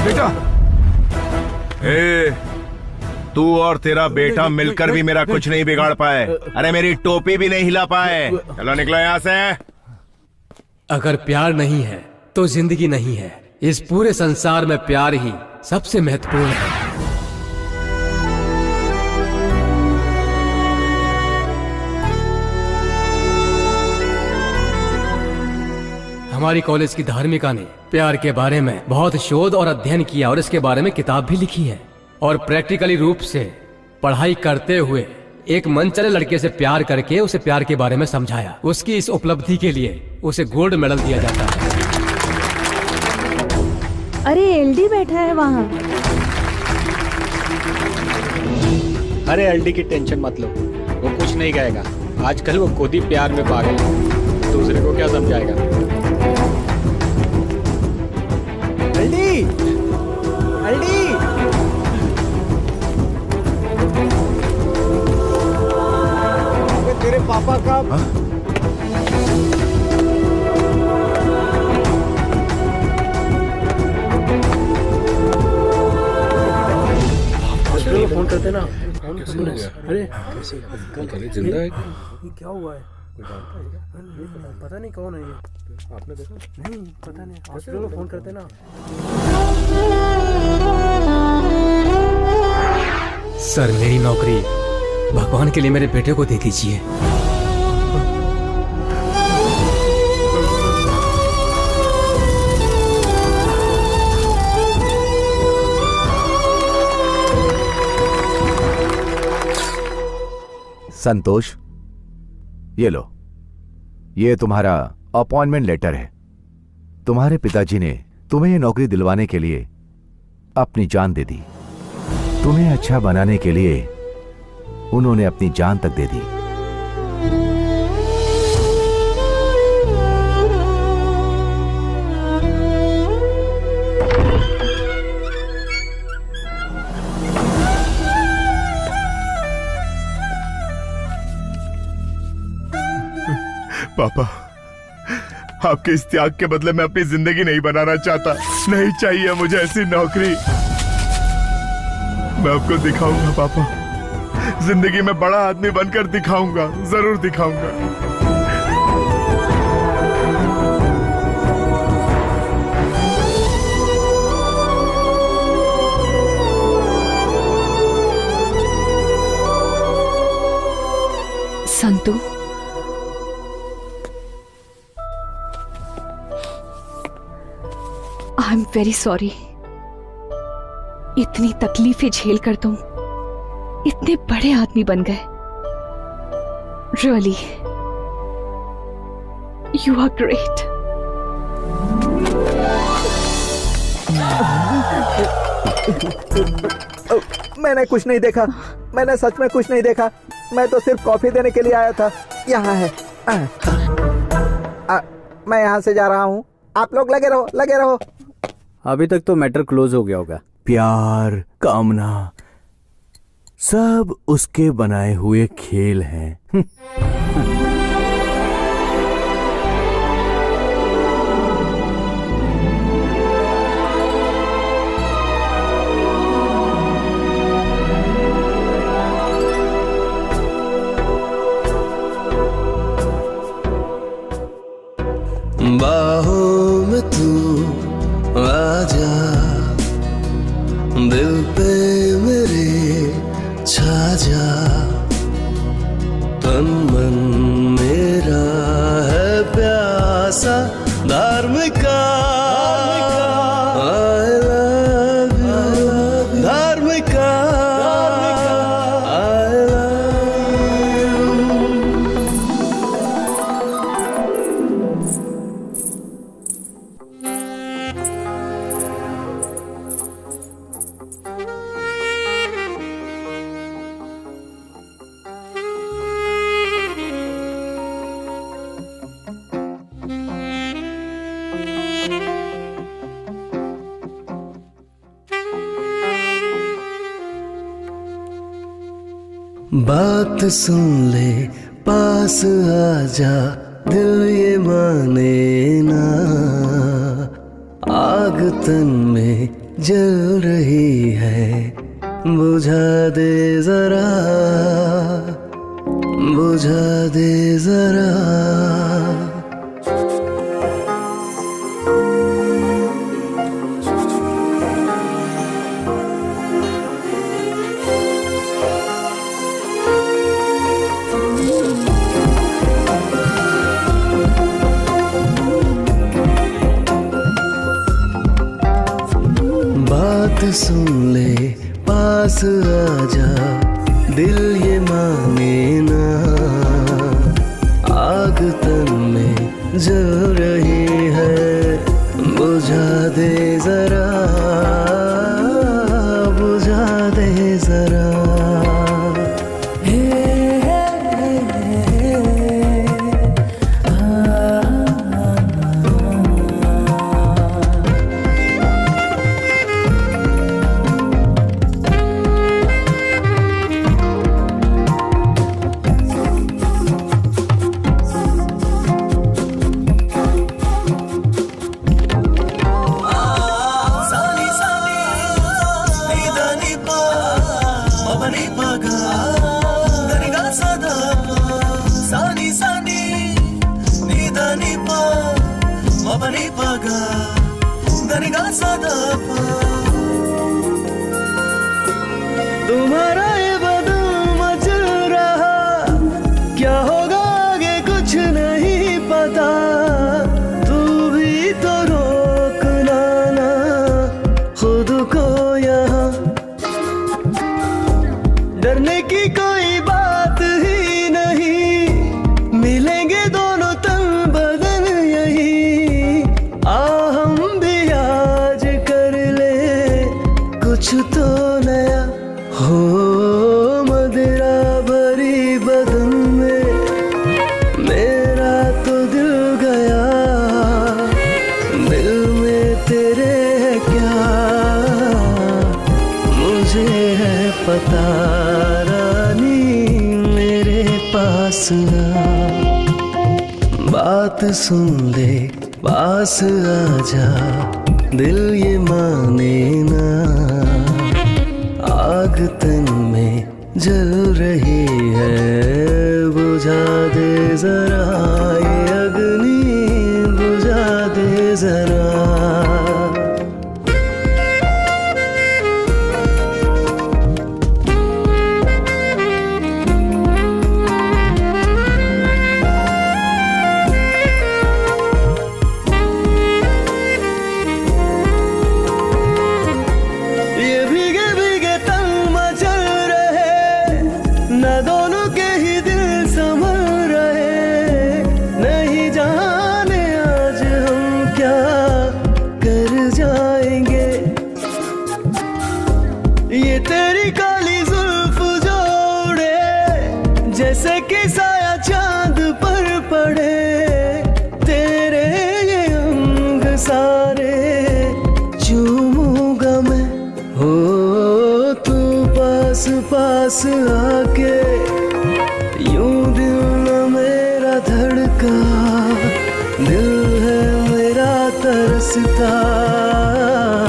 बेटा, तू और तेरा बेटा मिलकर भी मेरा कुछ नहीं बिगाड़ पाए। अरे मेरी टोपी भी नहीं हिला पाए। चलो निकलो यहाँ से। अगर प्यार नहीं है तो जिंदगी नहीं है। इस पूरे संसार में प्यार ही सबसे महत्वपूर्ण है। हमारी कॉलेज की धार्मिका ने प्यार के बारे में बहुत शोध और अध्ययन किया और इसके बारे में किताब भी लिखी है, और प्रैक्टिकली रूप से पढ़ाई करते हुए एक मनचले लड़के से प्यार करके उसे प्यार के बारे में समझाया। उसकी इस उपलब्धि के लिए उसे गोल्ड मेडल दिया जाता है। अरे एलडी बैठा है वहाँ। अरे एलडी की टेंशन मत लो, वो कुछ नहीं कहेगा। आजकल वो खुद ही प्यार में पागल है, दूसरे को क्या समझाएगा। एलडी, एलडी, तेरे पापा का फोन करते ना। अरे जिंदा है क्या हुआ है? पता नहीं कौन है ये। आपने देखा? नहीं पता नहीं। हॉस्पिटल में फोन करते ना। सर मेरी नौकरी भगवान के लिए मेरे बेटे को दे दीजिए। संतोष, ये लो, ये तुम्हारा अपॉइंटमेंट लेटर है। तुम्हारे पिताजी ने तुम्हें ये नौकरी दिलवाने के लिए अपनी जान दे दी। तुम्हें अच्छा बनाने के लिए उन्होंने अपनी जान तक दे दी। पापा, आपके इस त्याग के बदले मैं अपनी जिंदगी नहीं बनाना चाहता। नहीं चाहिए मुझे ऐसी नौकरी। मैं आपको दिखाऊंगा पापा, जिंदगी में बड़ा आदमी बनकर दिखाऊंगा, जरूर दिखाऊंगा। Santu, I am very sorry. इतनी तकलीफें झेल कर तुम इतने बड़े आदमी बन गए। Really, you are great. मैंने कुछ नहीं देखा, मैंने सच में कुछ नहीं देखा। मैं तो सिर्फ कॉफी देने के लिए आया था। यहाँ है। मैं यहाँ से जा रहा हूँ, आप लोग लगे रहो, लगे रहो। अभी तक तो मैटर क्लोज हो गया होगा। प्यार, कामना, सब उसके बनाए हुए खेल हैं। बाहों में तू आजा, दिल पे मेरे छा जा, तन मन मेरा है प्यासा Dharmika. I love you, Dharmika. I love you। बात सुन ले, पास आजा, दिल ये माने ना। आग तन में जल रही है, बुझा दे जरा, बुझा दे जरा। बात सुन ले, पास आजा, दिल ये माने ना। आग तन में जल रही है, बुझा दे जरा, बुझा दे जरा। तुम्हारा बता रानी मेरे पास आ, बात सुन ले पास आजा, दिल ये माने ना, आग तन में जल रही है, बुझा दे जरा ये अग्नि, बुझा दे जरा। पास आके यूं दिल न मेरा धड़का, दिल है मेरा तरसता,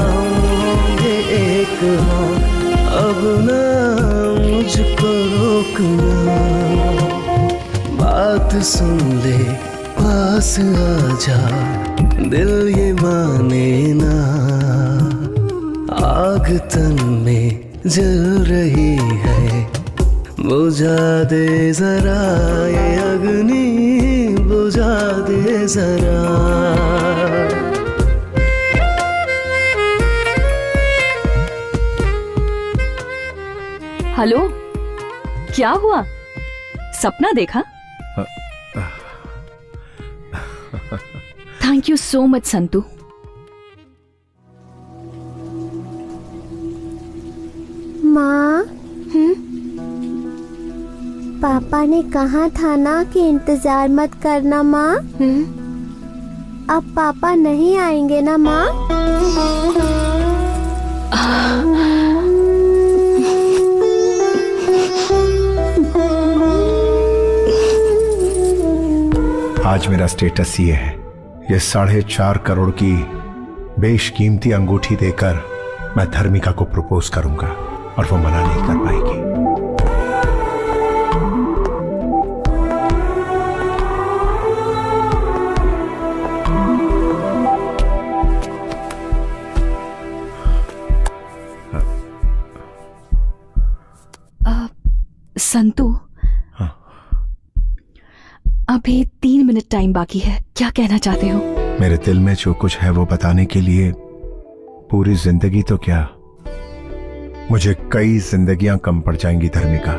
होंगे एक हाँ अब ना मुझको रोकना, बात सुन ले पास आजा, दिल ये माने ना, आग तन में जल रही है, बुझा दे जरा ये अग्नि, बुझा दे जरा। हेलो, क्या हुआ? सपना देखा? Thank you so much Santu. माँ, पापा ने कहा था ना कि इंतजार मत करना माँ। अब पापा नहीं आएंगे ना माँ? आज मेरा स्टेटस ये है, ये 4.5 करोड़ की बेशकीमती अंगूठी देकर मैं धर्मिका को प्रपोज करूंगा और वो मना नहीं कर पाएगी। संतू, अभी 3 मिनट टाइम बाकी है, क्या कहना चाहते हो? मेरे दिल में जो कुछ है वो बताने के लिए पूरी जिंदगी तो क्या, मुझे कई जिंदगियां कम पड़ जाएंगी धर्मिका।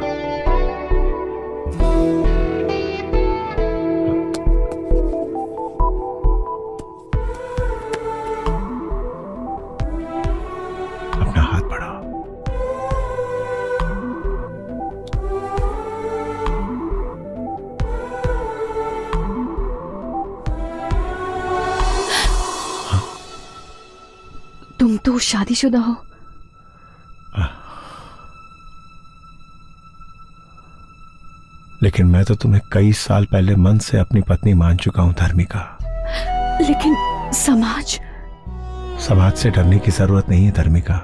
अपना हाथ बढ़ाओ। तुम तो शादीशुदा हो। लेकिन मैं तो तुम्हें कई साल पहले मन से अपनी पत्नी मान चुका हूं धर्मिका। लेकिन समाज से डरने की जरूरत नहीं है धर्मिका।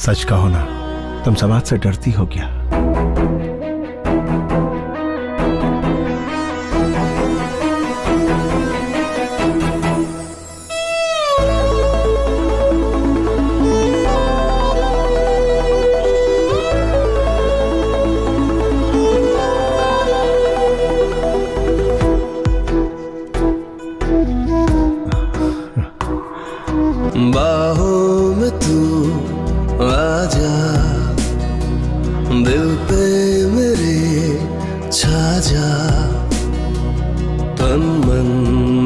सच कहो ना, तुम समाज से डरती हो क्या? बाहों में तू आजा, दिल पे मेरे छा जा, तन मन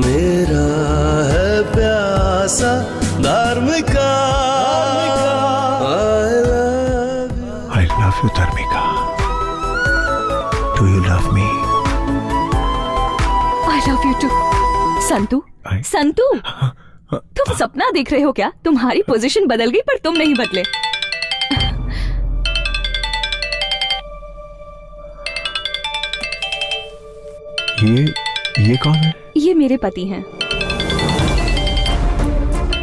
मेरा है प्यासा Dharmika. I love you धर्मिका। Do you love me? I love you too। Santu, Santu, तुम सपना देख रहे हो क्या? तुम्हारी पोजीशन बदल गई पर तुम नहीं बदले। ये कौन है? ये मेरे पति हैं।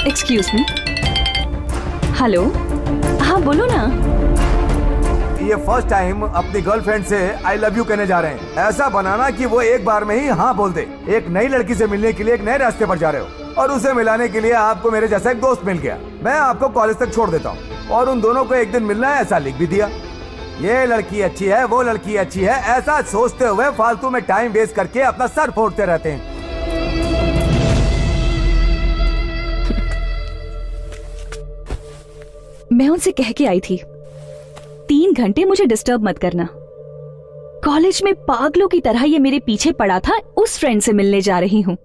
Excuse me. हेलो, हाँ बोलो ना। ये फर्स्ट टाइम अपनी गर्लफ्रेंड से आई लव यू कहने जा रहे हैं। ऐसा बनाना कि वो एक बार में ही हाँ बोल दे। एक नई लड़की से मिलने के लिए एक नए रास्ते पर जा रहे हो और उसे मिलाने के लिए आपको मेरे जैसा एक दोस्त मिल गया। मैं आपको कॉलेज तक छोड़ देता हूँ और उन दोनों को एक दिन मिलना है ऐसा लिख भी दिया। ये लड़की अच्छी है, वो लड़की अच्छी है, ऐसा सोचते हुए फालतू में टाइम वेस्ट करके अपना सर फोड़ते रहते हैं। मैं उनसे कह के आई थी 3 घंटे मुझे डिस्टर्ब मत करना। कॉलेज में पागलों की तरह ये मेरे पीछे पड़ा था, उस फ्रेंड से मिलने जा रही हूँ।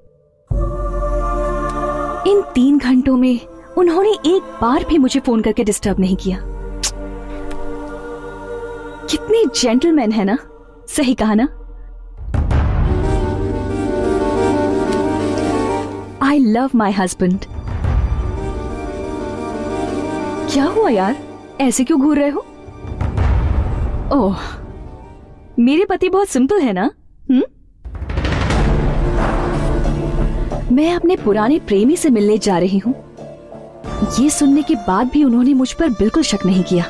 इन 3 घंटों में उन्होंने एक बार भी मुझे फोन करके डिस्टर्ब नहीं किया। कितने जेंटलमैन है ना, सही कहा ना। I love my husband. क्या हुआ यार, ऐसे क्यों घूर रहे हो? ओह, मेरे पति बहुत सिंपल है ना। मैं अपने पुराने प्रेमी से मिलने जा रही हूँ। ये सुनने के बाद भी उन्होंने मुझ पर बिल्कुल शक नहीं किया।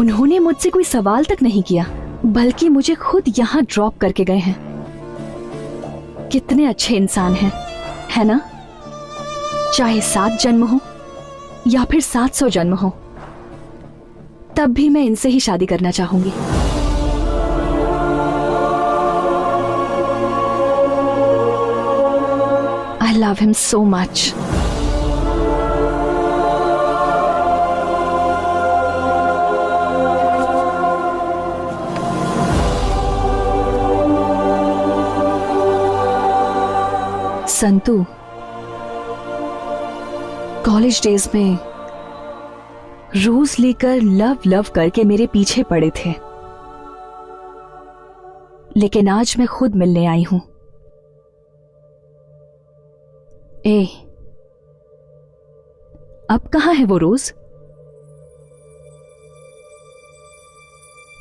उन्होंने मुझसे कोई सवाल तक नहीं किया, बल्कि मुझे खुद यहाँ ड्रॉप करके गए हैं। कितने अच्छे इंसान हैं, है ना? चाहे 7 जन्म हो या फिर 700 जन्म हो, तब भी मैं इनसे ही शादी करना चाहूंगी। I love him so much. Santu, college days में रोज लेकर लव लव करके मेरे पीछे पड़े थे, लेकिन आज मैं खुद मिलने आई हूं। ए, अब कहां है वो रोज?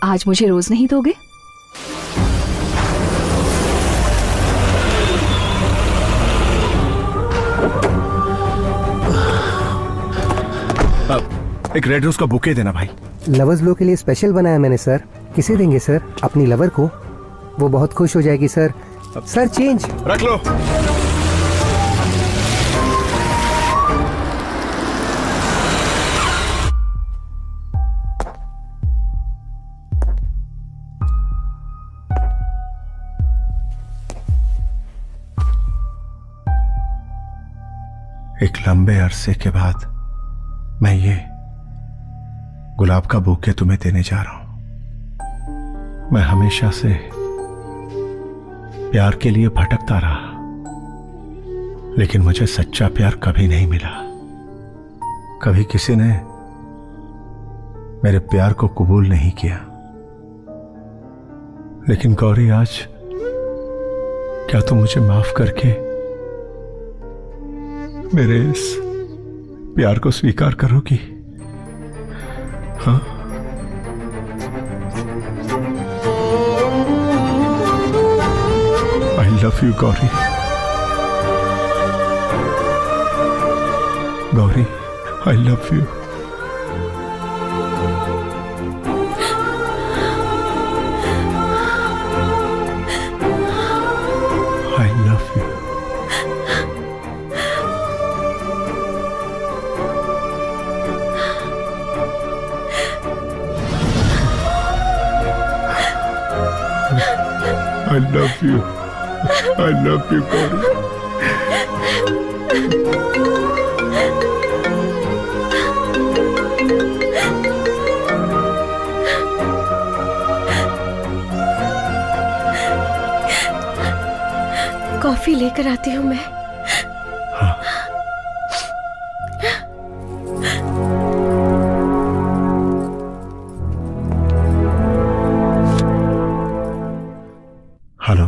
आज मुझे रोज नहीं दोगे? एक रेड रोज का बुके देना भाई। लवर्स लो के लिए स्पेशल बनाया मैंने सर। किसे देंगे सर? अपनी लवर को, वो बहुत खुश हो जाएगी सर। सर चेंज रख लो। एक लंबे अरसे के बाद मैं ये गुलाब का बुके तुम्हें देने जा रहा हूं। मैं हमेशा से प्यार के लिए भटकता रहा, लेकिन मुझे सच्चा प्यार कभी नहीं मिला। कभी किसी ने मेरे प्यार को कबूल नहीं किया। लेकिन गौरी, आज क्या तुम मुझे माफ करके मेरे इस प्यार को स्वीकार करोगी? हाँ? I love you, Gauri. Gauri, I love you। I love you। I love you. I love you, Gauri. Coffee लेकर आती हूँ मैं। हाँ। हेलो।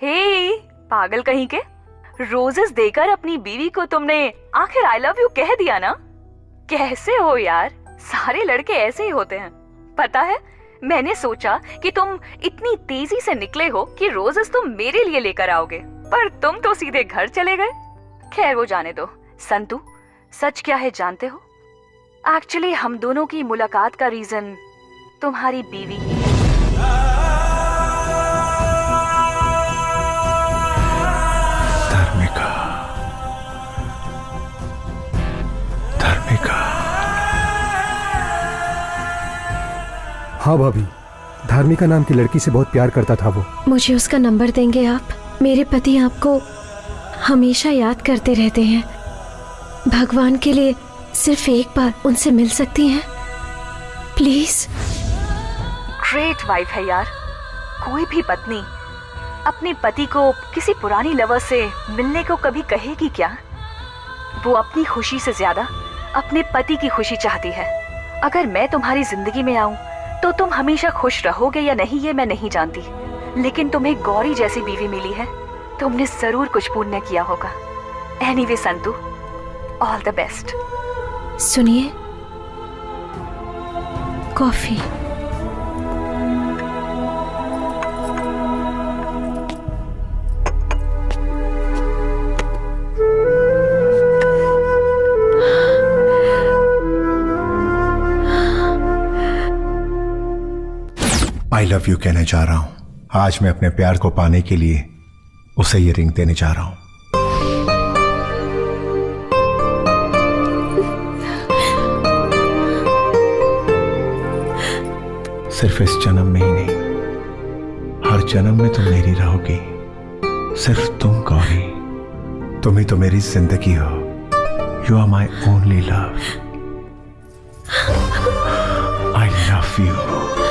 हे, पागल कहीं के, रोजेस देकर अपनी बीवी को तुमने आखिर आई लव यू कह दिया ना? कैसे हो यार, सारे लड़के ऐसे ही होते हैं। पता है, मैंने सोचा कि तुम इतनी तेजी से निकले हो कि रोजेस तुम मेरे लिए लेकर आओगे, पर तुम तो सीधे घर चले गए। खैर वो जाने दो। संतू, सच क्या है जानते हो? एक्चुअली हम दोनों की मुलाकात का रीजन तुम्हारी बीवी ही है। धर्मिका, धर्मिका। हाँ भाभी, धार्मिका नाम की लड़की से बहुत प्यार करता था वो। मुझे उसका नंबर देंगे आप? मेरे पति आपको हमेशा याद करते रहते हैं। भगवान के लिए सिर्फ एक बार उनसे मिल सकती हैं प्लीज? ग्रेट वाइफ है यार। कोई भी पत्नी अपने पति को किसी पुरानी लवर से मिलने को कभी कहेगी क्या? वो अपनी खुशी से ज्यादा अपने पति की खुशी चाहती है। अगर मैं तुम्हारी जिंदगी में आऊं तो तुम हमेशा खुश रहोगे या नहीं ये मैं नहीं जानती, लेकिन तुम्हें गौरी जैसी बीवी मिली है, तुमने जरूर कुछ पुण्य किया होगा। Anyway Santu, all the best. सुनिए, कॉफी। आई लव यू कहने जा रहा हूं। आज मैं अपने प्यार को पाने के लिए उसे ये रिंग देने जा रहा हूं। सिर्फ इस जन्म में ही नहीं, हर जन्म में तुम मेरी रहोगी। सिर्फ तुम गौरी, तुम ही तो मेरी जिंदगी हो। You are my only love. I love you.